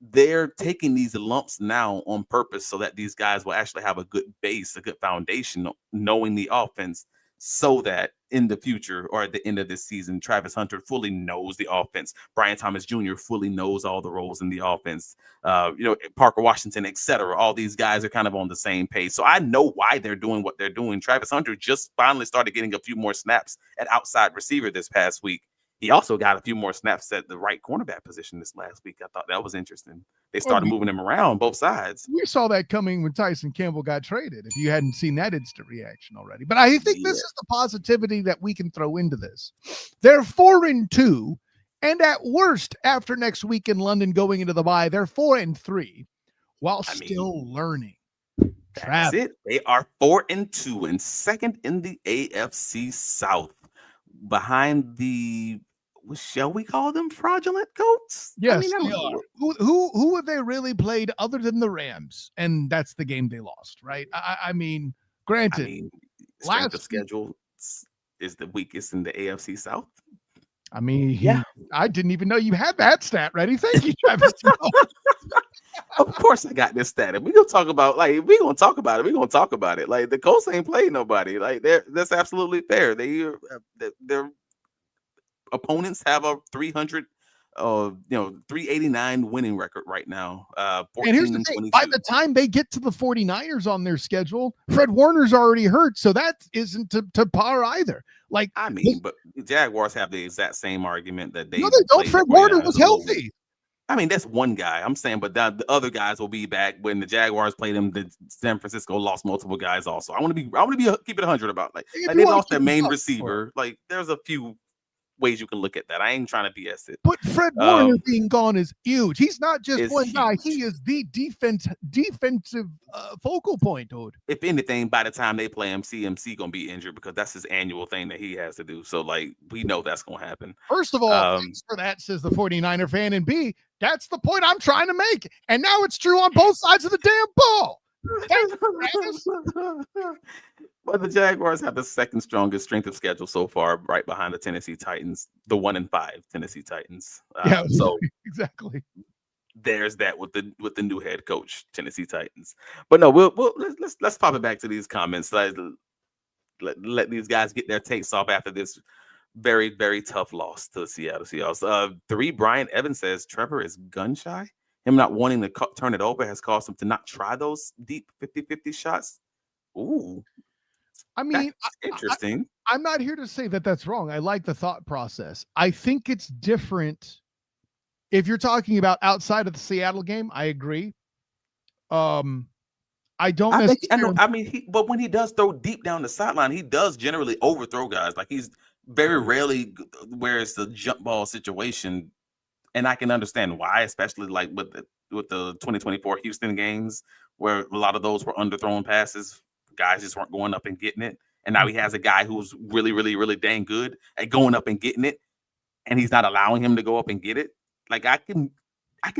They're taking these lumps now on purpose so that these guys will actually have a good base, a good foundation, knowing the offense, so that in the future or at the end of this season, Travis Hunter fully knows the offense. Brian Thomas Jr. fully knows all the roles in the offense. Parker Washington, etc. All these guys are kind of on the same page. So I know why they're doing what they're doing. Travis Hunter just finally started getting a few more snaps at outside receiver this past week. He also got a few more snaps at the right cornerback position this last week. I thought that was interesting. They started moving him around both sides. We saw that coming when Tyson Campbell got traded, if you hadn't seen that instant reaction already. But I think this is the positivity that we can throw into this. They're 4-2, and at worst, after next week in London going into the bye, they're 4-3 while still learning. That's it. They are 4-2 and second in the AFC South, behind the, shall we call them, fraudulent goats? Yes, they are. Who have they really played other than the Rams? And that's the game they lost, right? I mean, granted, strength of schedule is the weakest in the AFC South. I mean, I didn't even know you had that stat ready. Thank you, Travis. Of course I got this stat. We're gonna talk about We're gonna talk about it. Like, the Colts ain't played nobody. Like, that's absolutely fair. Their opponents have a 389 winning record right now. 14 and here's the thing: by the time they get to the 49ers on their schedule, Fred Warner's already hurt, so that isn't to par either. Like, but the Jaguars have the exact same argument that they. No, they don't. Fred Warner was healthy. I mean, that's one guy. I'm saying, but the other guys will be back when the Jaguars play them. The San Francisco lost multiple guys also. I want to keep it 100 about like they lost their main receiver. Like, there's a few ways you can look at that. I ain't trying to BS it. But Fred Warner being gone is huge. He's not just one guy. He is the defensive focal point, dude. If anything, by the time they play him, CMC gonna be injured because that's his annual thing that he has to do. So, like, we know that's gonna happen. First of all, thanks for that, says the 49er fan. And B, that's the point I'm trying to make. And now it's true on both sides of the damn ball. But the Jaguars have the second strongest strength of schedule so far, right behind the Tennessee Titans, the 1-5 Tennessee Titans. So exactly. There's that with the new head coach, Tennessee Titans. But no, let's pop it back to these comments. Let these guys get their takes off after this very, very tough loss to the Seattle Seahawks. 3 Brian Evans says Trevor is gun shy. Him not wanting to turn it over has caused him to not try those deep 50-50 shots. Ooh. I mean, interesting. I'm not here to say that that's wrong. I like the thought process. I think it's different If you're talking about outside of the Seattle game, I agree. I don't necessarily. I mean, but when he does throw deep down the sideline, he does generally overthrow guys. Like he's very rarely where it's the jump ball situation, and I can understand why, especially like with the 2024 Houston games, where a lot of those were underthrown passes. Guys just weren't going up and getting it, and now he has a guy who's really, really, really dang good at going up and getting it, and he's not allowing him to go up and get it. Like I can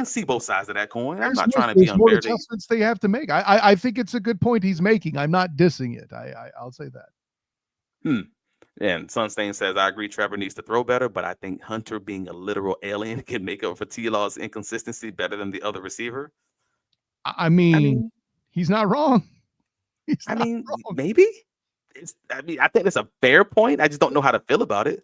see both sides of that coin. I'm not trying to be more unfair. Adjustments they have to make. I think it's a good point he's making. I'm not dissing it. I'll say that. And Sunstain says, I agree Trevor needs to throw better, but I think Hunter being a literal alien can make up for T-Law's inconsistency better than the other receiver. I mean he's not wrong. Maybe. I think that's a fair point. I just don't know how to feel about it.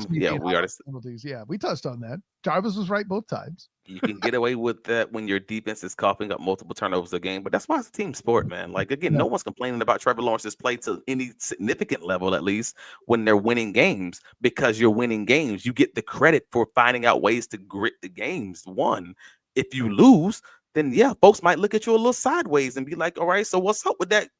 We are penalties. Yeah, we touched on that. Jarvis was right both times. You can get away with that when your defense is coughing up multiple turnovers a game, but that's why it's a team sport, man. Like again, no one's complaining about Trevor Lawrence's play to any significant level, at least when they're winning games, because you're winning games. You get the credit for finding out ways to grit the games. One, if you lose, then yeah, folks might look at you a little sideways and be like, all right, so what's up with that?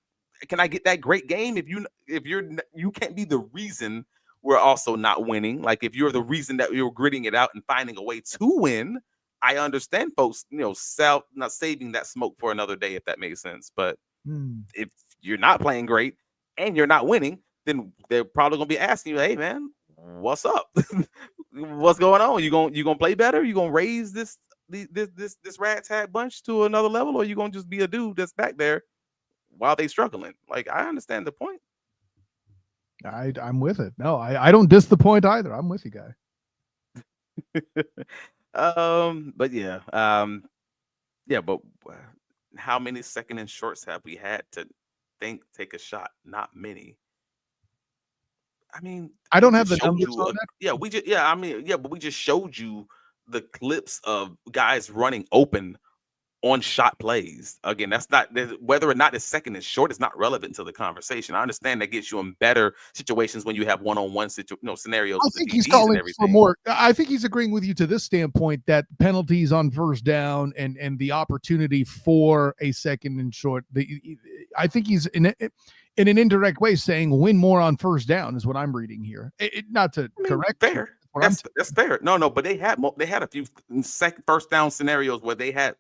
Can I get that great game? If you can't be the reason we're also not winning. Like if you're the reason that you're gritting it out and finding a way to win, I understand folks, not saving that smoke for another day, if that makes sense. But if you're not playing great and you're not winning, then they're probably gonna be asking you, hey man, what's up? What's going on? You gonna play better? You gonna raise this ragtag bunch to another level, or you gonna just be a dude that's back there while they struggling? Like I understand the point. I'm with it. No, I don't diss the point either. I'm with you, guy. But yeah, but how many second and shorts have we had to take a shot? Not many. I mean, I don't have the numbers on that. but we just showed you the clips of guys running open on shot plays. Again, that's not whether or not it's second and short is not relevant to the conversation. I understand that gets you in better situations when you have one-on-one scenarios. I think he's calling for more. I think he's agreeing with you to this standpoint that penalties on first down and the opportunity for a second and short. I think he's in an indirect way saying win more on first down is what I'm reading here. Not to correct. Fair. That's fair. No, but they had a few first down scenarios where they had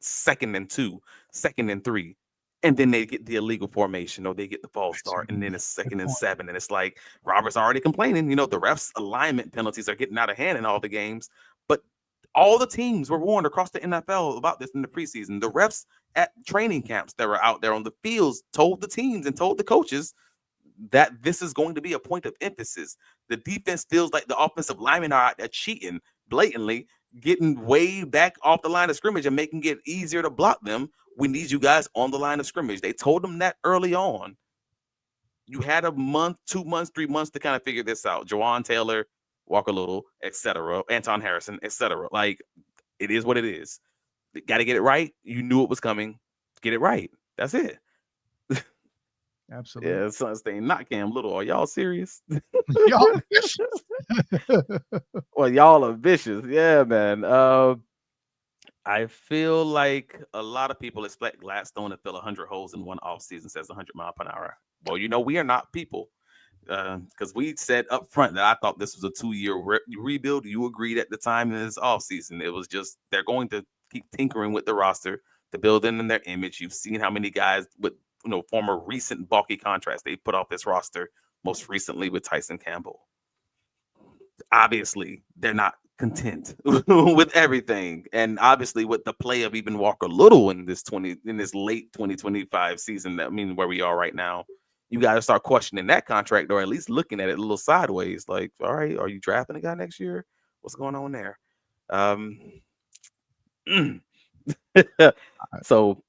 2nd and 2, 2nd and 3, and then they get the illegal formation or they get the false start, and then it's 2nd and 7, and it's like Robert's already complaining. The refs' alignment penalties are getting out of hand in all the games, but all the teams were warned across the NFL about this in the preseason. The refs at training camps that were out there on the fields told the teams and told the coaches that this is going to be a point of emphasis. The defense feels like the offensive linemen are out there cheating blatantly, getting way back off the line of scrimmage and making it easier to block them. We need you guys on the line of scrimmage. They told them that early on. You had a month, 2 months, 3 months to kind of figure this out. Jawan Taylor, Walker Little, etc., Anton Harrison, etc. Like, it is what it is. Got to get it right. You knew it was coming. Get it right. That's it. Absolutely. Yeah, Sunstein, not Cam Little. Are y'all serious? Y'all vicious. Well, y'all are vicious. Yeah, man. I feel like a lot of people expect Gladstone to fill 100 holes in one offseason, says 100 mile per hour. Well, we are not people. Because we said up front that I thought this was a 2-year rebuild. You agreed at the time in this offseason. It was just they're going to keep tinkering with the roster to build in their image. You've seen how many guys with former recent bulky contracts they put off this roster, most recently with Tyson Campbell. Obviously, they're not content with everything, and obviously with the play of even Walker Little in this late 2025 season. Where we are right now, you got to start questioning that contract, or at least looking at it a little sideways. Like, all right, are you drafting a guy next year? What's going on there? So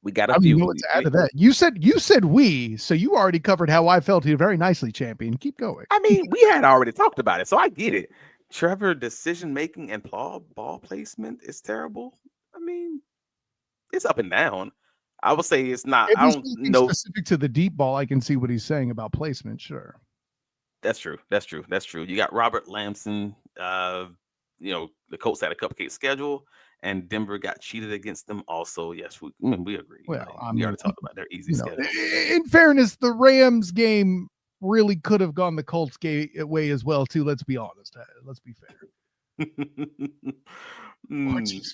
we got a few. Know what to add to that. You said we, so you already covered how I felt here very nicely, champion. Keep going. We had already talked about it, so I get it. Trevor decision making and ball placement is terrible. It's up and down. I would say it's not. I don't know specific to the deep ball. I can see what he's saying about placement. Sure, that's true. You got Robert Lamson the Colts had a cupcake schedule, and Denver got cheated against them. Also, yes, we agree. Well, we already talked about their easy schedule. In fairness, the Rams game really could have gone the Colts way as well, too. Let's be honest. Let's be fair.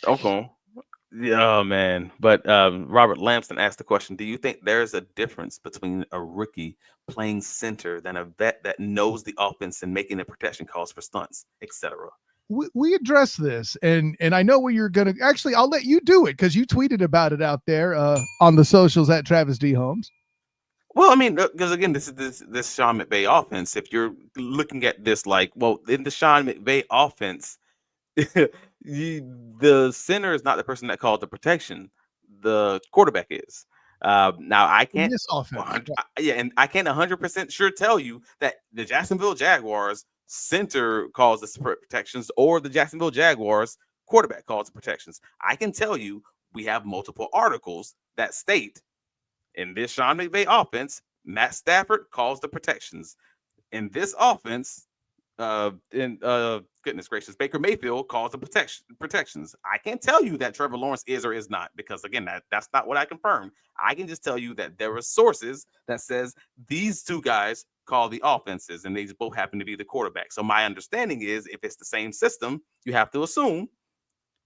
Okay. Yeah, man. But Robert Lamston asked the question, do you think there's a difference between a rookie playing center than a vet that knows the offense and making the protection calls for stunts, etc.? We address this, and I know where you're going to. Actually, I'll let you do it because you tweeted about it out there on the socials at Travis D. Holmes. Well, I mean, because again, this is this Sean McVay offense. If you're looking at this in the Sean McVay offense, the center is not the person that called the protection. The quarterback is. Now I can't. This offense, and I can't 100% sure tell you that the Jacksonville Jaguars center calls the protections or the Jacksonville Jaguars quarterback calls the protections. I can tell you we have multiple articles that state in this Sean McVay offense, Matt Stafford calls the protections. In this offense, goodness gracious, Baker Mayfield calls the protections. I can't tell you that Trevor Lawrence is or is not, because again, that's not what I confirmed. I can just tell you that there are sources that says these two guys call the offenses, and they both happen to be the quarterback. So my understanding is, if it's the same system, you have to assume,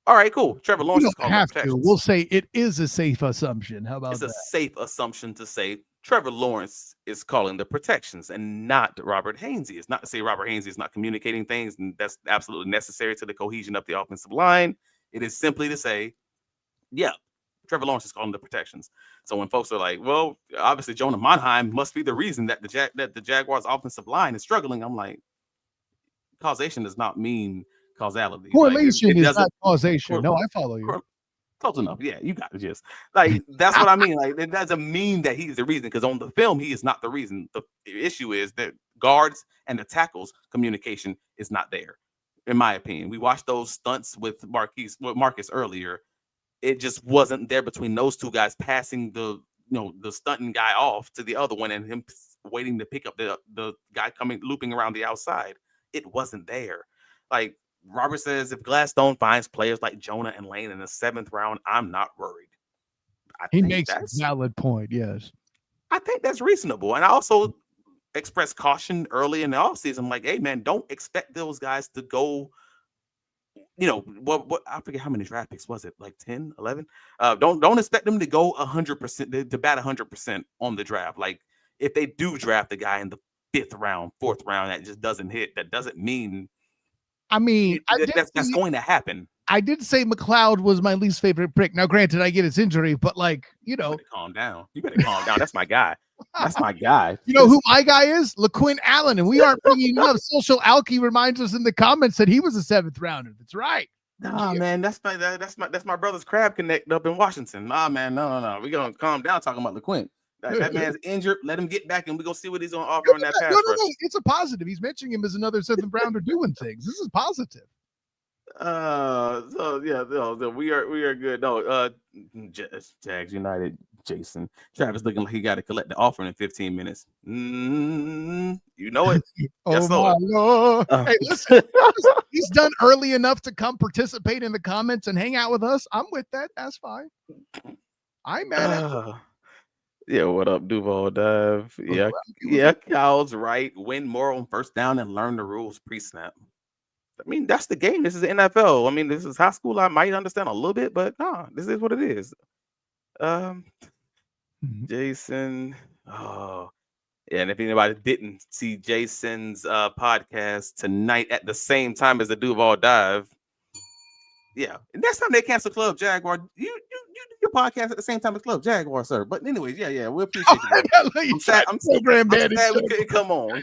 all right, cool, Trevor Lawrence is calling the protections. We'll say it is a safe assumption. How about that? It's a safe assumption to say Trevor Lawrence is calling the protections and not Robert Hainsey. It's not to say Robert Hainsey is not communicating things, and that's absolutely necessary to the cohesion of the offensive line. It is simply to say, yeah, Trevor Lawrence is calling the protections. So when folks are like, well, obviously Jonah Monheim must be the reason that the Jaguars offensive line is struggling, I'm like, causation does not mean causality. Correlation is not causation. No, I follow you. Close enough. Yeah, you got it. Just that's what I mean. It doesn't mean that he's the reason, because on the film he is not the reason. The issue is that guards and the tackles communication is not there, in my opinion. We watched those stunts with Marcus earlier. It just wasn't there between those two guys passing the stunting guy off to the other one and him waiting to pick up the guy looping around the outside. It wasn't there. Like Robert says, if Gladstone finds players like Jonah and Lane in the 7th round, I'm not worried. He makes a valid point. Yes, I think that's reasonable. And I also expressed caution early in the offseason, like, hey man, don't expect those guys to go. What I forget how many draft picks was it, like 10, 11? Don't expect them to go 100% to bat 100% on the draft. Like, if they do draft the guy in the 5th round, 4th round, that just doesn't hit. That doesn't mean. I mean, that's going to happen. I did say McLeod was my least favorite pick. Now, granted, I get his injury, but you better calm down. You better calm down. That's my guy. That's my guy. You know who my guy is? LaQuinn Allen, and we aren't bringing up. Social Alky reminds us in the comments that he was a 7th rounder. That's right. Nah, man, that's my brother's crab connect up in Washington. Nah, man, no. We're gonna calm down talking about LaQuinn. That man's injured. Let him get back, and we're gonna see what he's gonna offer on that pass. No. It's a positive. He's mentioning him as another 7th rounder doing things. This is positive. We are good. No, Jags United. Jason Travis looking like he got to collect the offer in 15 minutes. You know it. Oh my Lord. Hey, listen, he's done early enough to come participate in the comments and hang out with us. I'm with that. That's fine. I'm mad at you. Yeah, what up, Duval Dive? Yeah, Kyle's right. Win more on 1st down and learn the rules pre-snap. I mean, that's the game. This is the NFL. I mean, this is high school. I might understand a little bit, but this is what it is. Jason. Oh, yeah. And if anybody didn't see Jason's podcast tonight at the same time as the Duval Dive, yeah. Next time they cancel Club Jaguar, you do your podcast at the same time as Club Jaguar, sir. But anyways, yeah, we appreciate you. I'm sad we couldn't come on.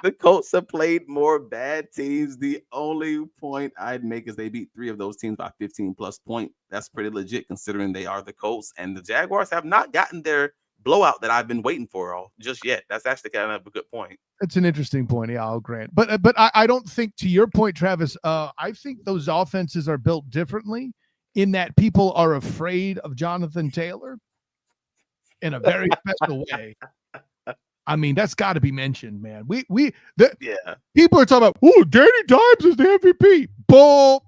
The Colts have played more bad teams. The only point I'd make is they beat 3 of those teams by 15+ points. That's pretty legit considering they are the Colts. And the Jaguars have not gotten their blowout that I've been waiting for just yet. That's actually kind of a good point. It's an interesting point. Yeah, I'll grant. But I don't think, to your point, Travis, I think those offenses are built differently in that people are afraid of Jonathan Taylor in a very special way. I mean, that's got to be mentioned, man. Yeah. People are talking about, oh, Danny Dimes is the MVP. Bull.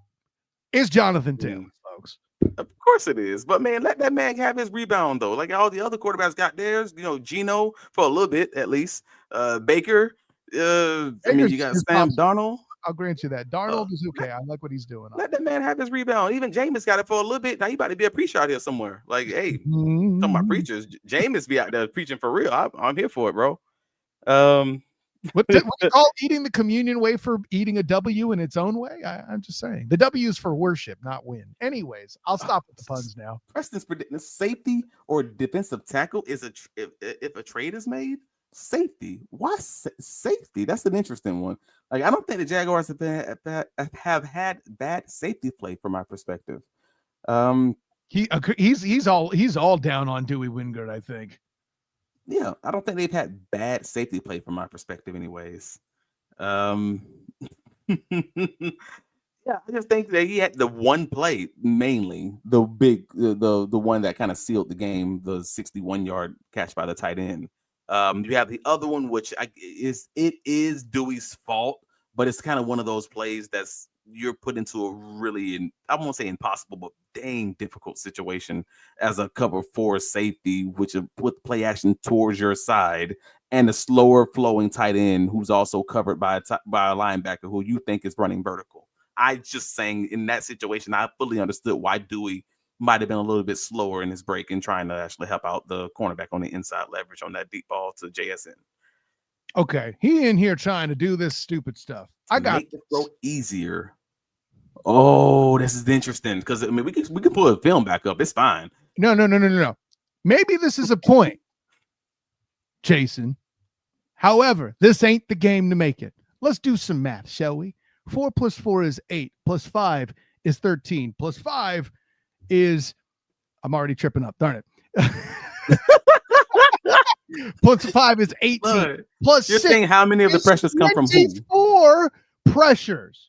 It's Jonathan Taylor, folks. Of course it is. But, man, let that man have his rebound, though. Like all the other quarterbacks got theirs. Geno for a little bit, at least. Baker. I mean, you got Sam Darnold. I'll grant you that. Darnold is okay. I like what he's doing. Let that man have his rebound. Even Jameis got it for a little bit. Now you about to be a preacher out here somewhere. Like, hey, talking about preachers, Jameis be out there preaching for real. I'm here for it, bro. What do you call eating the communion wafer eating a W in its own way? I'm just saying. The W is for worship, not win. Anyways, I'll stop with the puns now. Preston's predicting safety or defensive tackle is if a trade is made. Safety. Why safety? That's an interesting one. Like, I don't think the Jaguars have had bad safety play from my perspective. He's all down on Dewey Wingard, I think. Yeah, I don't think they've had bad safety play from my perspective, anyways. Yeah, I just think that he had the one play, mainly the one that kind of sealed the game, the 61-yard catch by the tight end. You have the other one, which is Dewey's fault, but it's kind of one of those plays that's you're put into a really, I won't say impossible, but dang difficult situation as a cover 4 safety, which with play action towards your side and a slower flowing tight end who's also covered by a linebacker who you think is running vertical. I just saying in that situation, I fully understood why Dewey might have been a little bit slower in his break and trying to actually help out the cornerback on the inside leverage on that deep ball to JSN. Okay, he in here trying to do this stupid stuff. I got make the throw easier. Oh, this is interesting because I mean we can pull the film back up. It's fine. No. Maybe this is a point, Jason. However, this ain't the game to make it. Let's do some math, shall we? 4 + 4 is 8, + 5 is 13, + 5 is, I'm already tripping up, darn it. + 5 is 18. Look, plus you're 6 saying how many of the pressures come from who? 4 pressures.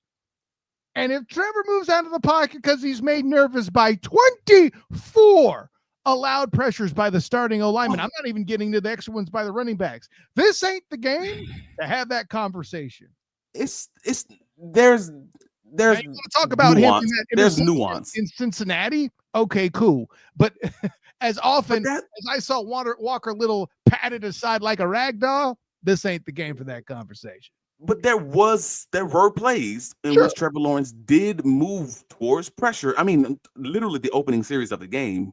And if Trevor moves out of the pocket because he's made nervous by 24 allowed pressures by the starting O-lineman, I'm not even getting to the extra ones by the running backs. This ain't the game to have that conversation. There's talk about nuance. Him in there's nuance in Cincinnati. Okay, cool. But as often as I saw Walker Little patted aside like a rag doll, this ain't the game for that conversation. But there were plays in which Trevor Lawrence did move towards pressure. I mean, literally the opening series of the game,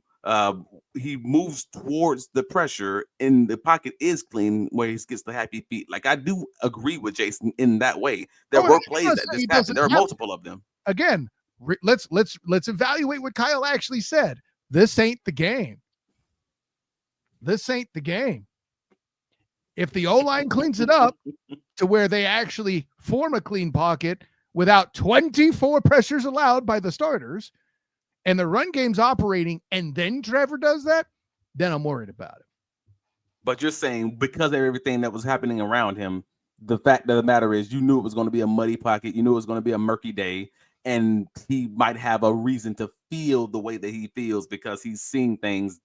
he moves towards the pressure and the pocket is clean where he gets the happy feet. Like, I do agree with Jason in that way. There were plays that just happened. There are multiple of them. Again, let's evaluate what Kyle actually said. This ain't the game. This ain't the game. If the O-line cleans it up to where they actually form a clean pocket without 24 pressures allowed by the starters and the run game's operating and then Trevor does that, then I'm worried about it. But you're saying because of everything that was happening around him, the fact of the matter is you knew it was going to be a muddy pocket. You knew it was going to be a murky day. And he might have a reason to feel the way that he feels because he's seeing things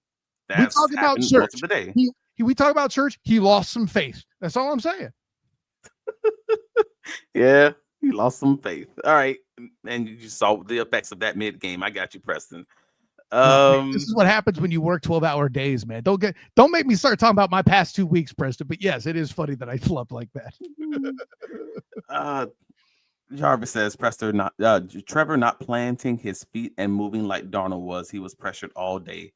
that's happened most of the day. We talk about church. He lost some faith. That's all I'm saying. Yeah, he lost some faith. All right. And you saw the effects of that mid-game. I got you, Preston. This is what happens when you work 12-hour days, man. Don't make me start talking about my past 2 weeks, Preston. But yes, it is funny that I flubbed like that. Jarvis says Trevor not planting his feet and moving like Darnold was. He was pressured all day.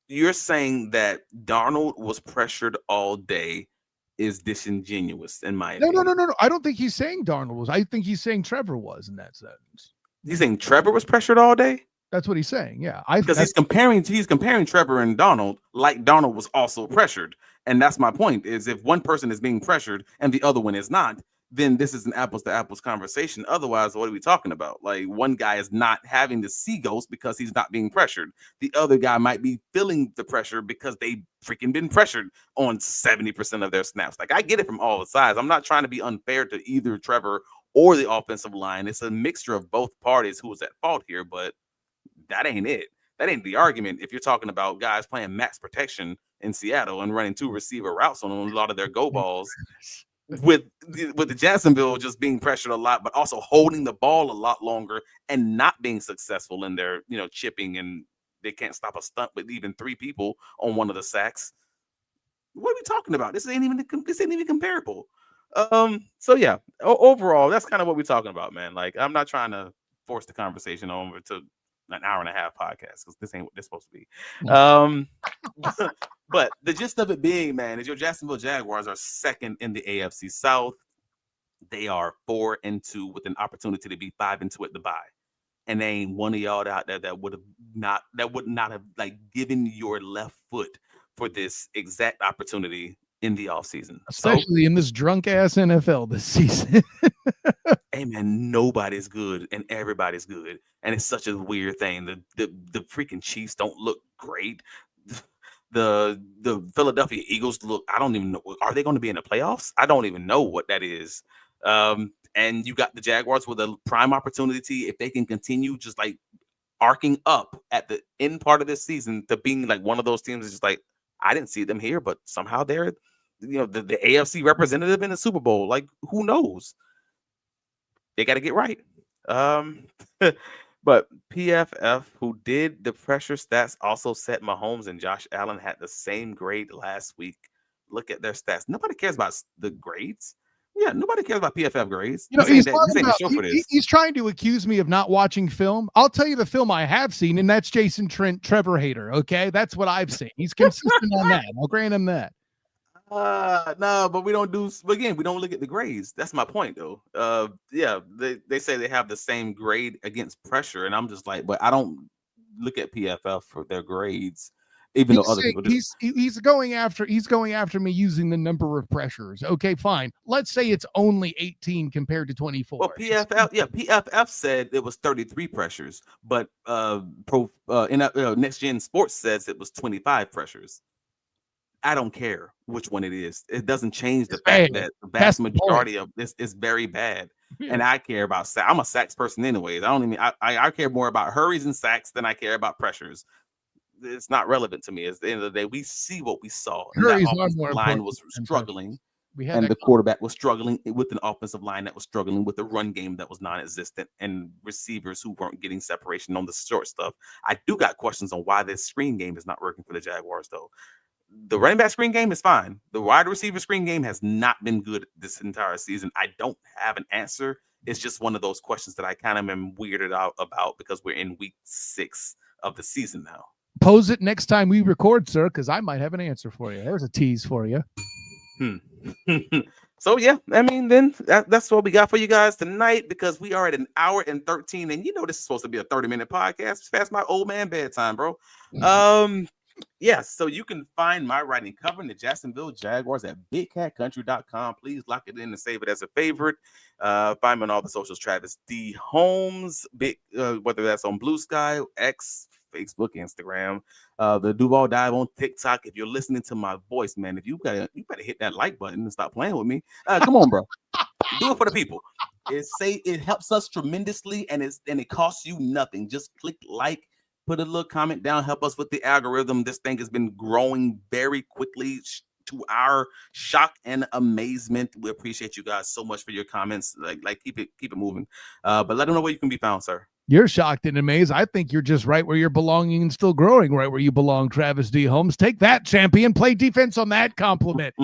You're saying that Darnold was pressured all day is disingenuous in my opinion. No. I don't think he's saying Darnold was. I think he's saying Trevor was in that sentence. He's saying Trevor was pressured all day? That's what he's saying. Yeah. Because he's comparing Trevor and Darnold like Darnold was also pressured. And that's my point is if one person is being pressured and the other one is not, then this is an apples to apples conversation. Otherwise, what are we talking about? Like one guy is not having to see ghosts because he's not being pressured. The other guy might be feeling the pressure because they freaking been pressured on 70% of their snaps. Like I get it from all the sides. I'm not trying to be unfair to either Trevor or the offensive line. It's a mixture of both parties who was at fault here, but that ain't it. That ain't the argument. If you're talking about guys playing max protection in Seattle and running 2 receiver routes on a lot of their go balls, with the Jacksonville just being pressured a lot, but also holding the ball a lot longer and not being successful in their chipping, and they can't stop a stunt with even 3 people on one of the sacks. What are we talking about? This ain't even comparable. So yeah, overall, that's kind of what we're talking about, man. Like, I'm not trying to force the conversation over to an hour and a half podcast because this ain't what this supposed to be. But the gist of it being, man, is your Jacksonville Jaguars are second in the AFC South. They are 4-2 with an opportunity to be 5-2 at the bye. And there ain't one of y'all out there that would not have like given your left foot for this exact opportunity in the offseason. Especially in this drunk ass NFL this season. Hey man, nobody's good and everybody's good. And it's such a weird thing. The freaking Chiefs don't look great. The Philadelphia Eagles look, I don't even know. Are they going to be in the playoffs? I don't even know what that is. And you got the Jaguars with a prime opportunity if they can continue just like arcing up at the end part of this season to being like one of those teams that's just like, I didn't see them here, but somehow they're the AFC representative in the Super Bowl. Like, who knows? They got to get right. But PFF, who did the pressure stats, also said Mahomes and Josh Allen had the same grade last week. Look at their stats. Nobody cares about the grades. Yeah, nobody cares about PFF grades. He's trying to accuse me of not watching film. I'll tell you the film I have seen, and that's Jason Trent, Trevor Hater. Okay, that's what I've seen. He's consistent on that. I'll grant him that. No, but we don't look at the grades. That's my point, though. Yeah, they say they have the same grade against pressure, and I'm just like, but I don't look at PFF for their grades, even though other people do. He's going after me using the number of pressures. Okay, fine. Let's say it's only 18 compared to 24. Well, PFF said it was 33 pressures, but Next Gen Sports says it was 25 pressures. I don't care which one it is. It doesn't change the fact that the vast majority of this is very bad. Yeah. And I care about sacks. I'm a sacks person anyways. I care more about hurries and sacks than I care about pressures. It's not relevant to me. At the end of the day, we see what we saw. Hurries that offensive line was struggling. And the quarterback was struggling with an offensive line that was struggling with a run game that was non-existent and receivers who weren't getting separation on the short stuff. I do got questions on why this screen game is not working for the Jaguars, though. The running back screen game is fine. The wide receiver screen game has not been good this entire season. I don't have an answer. It's just one of those questions that I kind of am weirded out about because we're in week 6 of the season now. Pose it next time we record, sir, because I might have an answer for you. There's a tease for you. So, yeah, I mean, then that's what we got for you guys tonight because we are at 1 hour and 13. And this is supposed to be a 30-minute podcast. It's past my old man bedtime, bro. Yes, so you can find my writing covering the Jacksonville Jaguars at bigcatcountry.com. Please lock it in and save it as a favorite. Find me on all the socials, Travis D. Holmes, whether that's on Blue Sky, X, Facebook, Instagram, the Duval Dive on TikTok. If you're listening to my voice, man, you better hit that like button and stop playing with me. Come on, bro. Do it for the people. It helps us tremendously, and it costs you nothing. Just click like. Put a little comment down, help us with the algorithm. This thing has been growing very quickly to our shock and amazement. We appreciate you guys so much for your comments. Like keep it moving. But let them know where you can be found, sir. You're shocked and amazed. I think you're just right where you're belonging and still growing right where you belong, Travis D. Holmes. Take that, champion. Play defense on that compliment.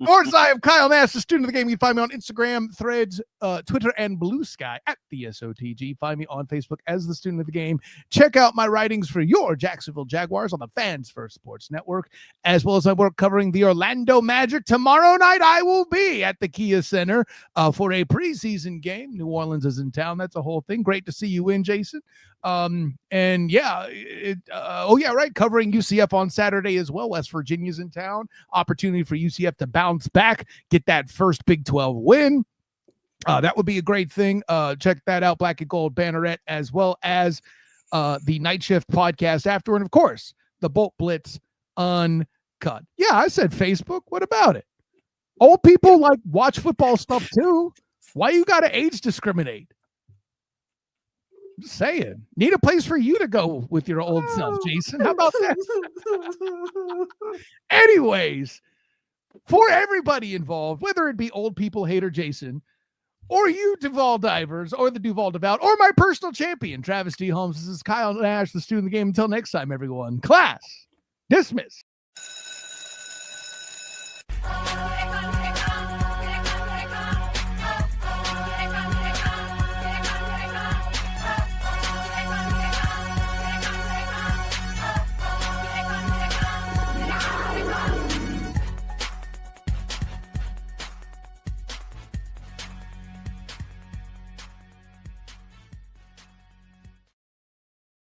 Course, I am Kyle Nass, the student of the game. You can find me on Instagram, Threads, Twitter, and Blue Sky at the SOTG. Find me on Facebook as the student of the game. Check out my writings for your Jacksonville Jaguars on the Fans First Sports Network, as well as my work covering the Orlando Magic. Tomorrow night, I will be at the Kia Center for a preseason game. New Orleans is in town. That's a whole thing. Great to see you in, Jason. Covering UCF on Saturday as well. West Virginia's in town. Opportunity for UCF to bounce back, get that first Big 12 win. That would be a great thing. Check that out, Black and Gold Banneret, as well as the Night Shift podcast after, and of course the Bolt Blitz Uncut. Yeah, I said Facebook. What about it? Old people like watch football stuff too. Why you gotta age discriminate? Just saying. Need a place for you to go with your old self, Jason. How about that? Anyways, for everybody involved, whether it be old people, hater Jason, or you Duval Divers, or the Duval Devout, or my personal champion, Travis D. Holmes. This is Kyle Nash, the student of the game. Until next time, everyone. Class dismissed.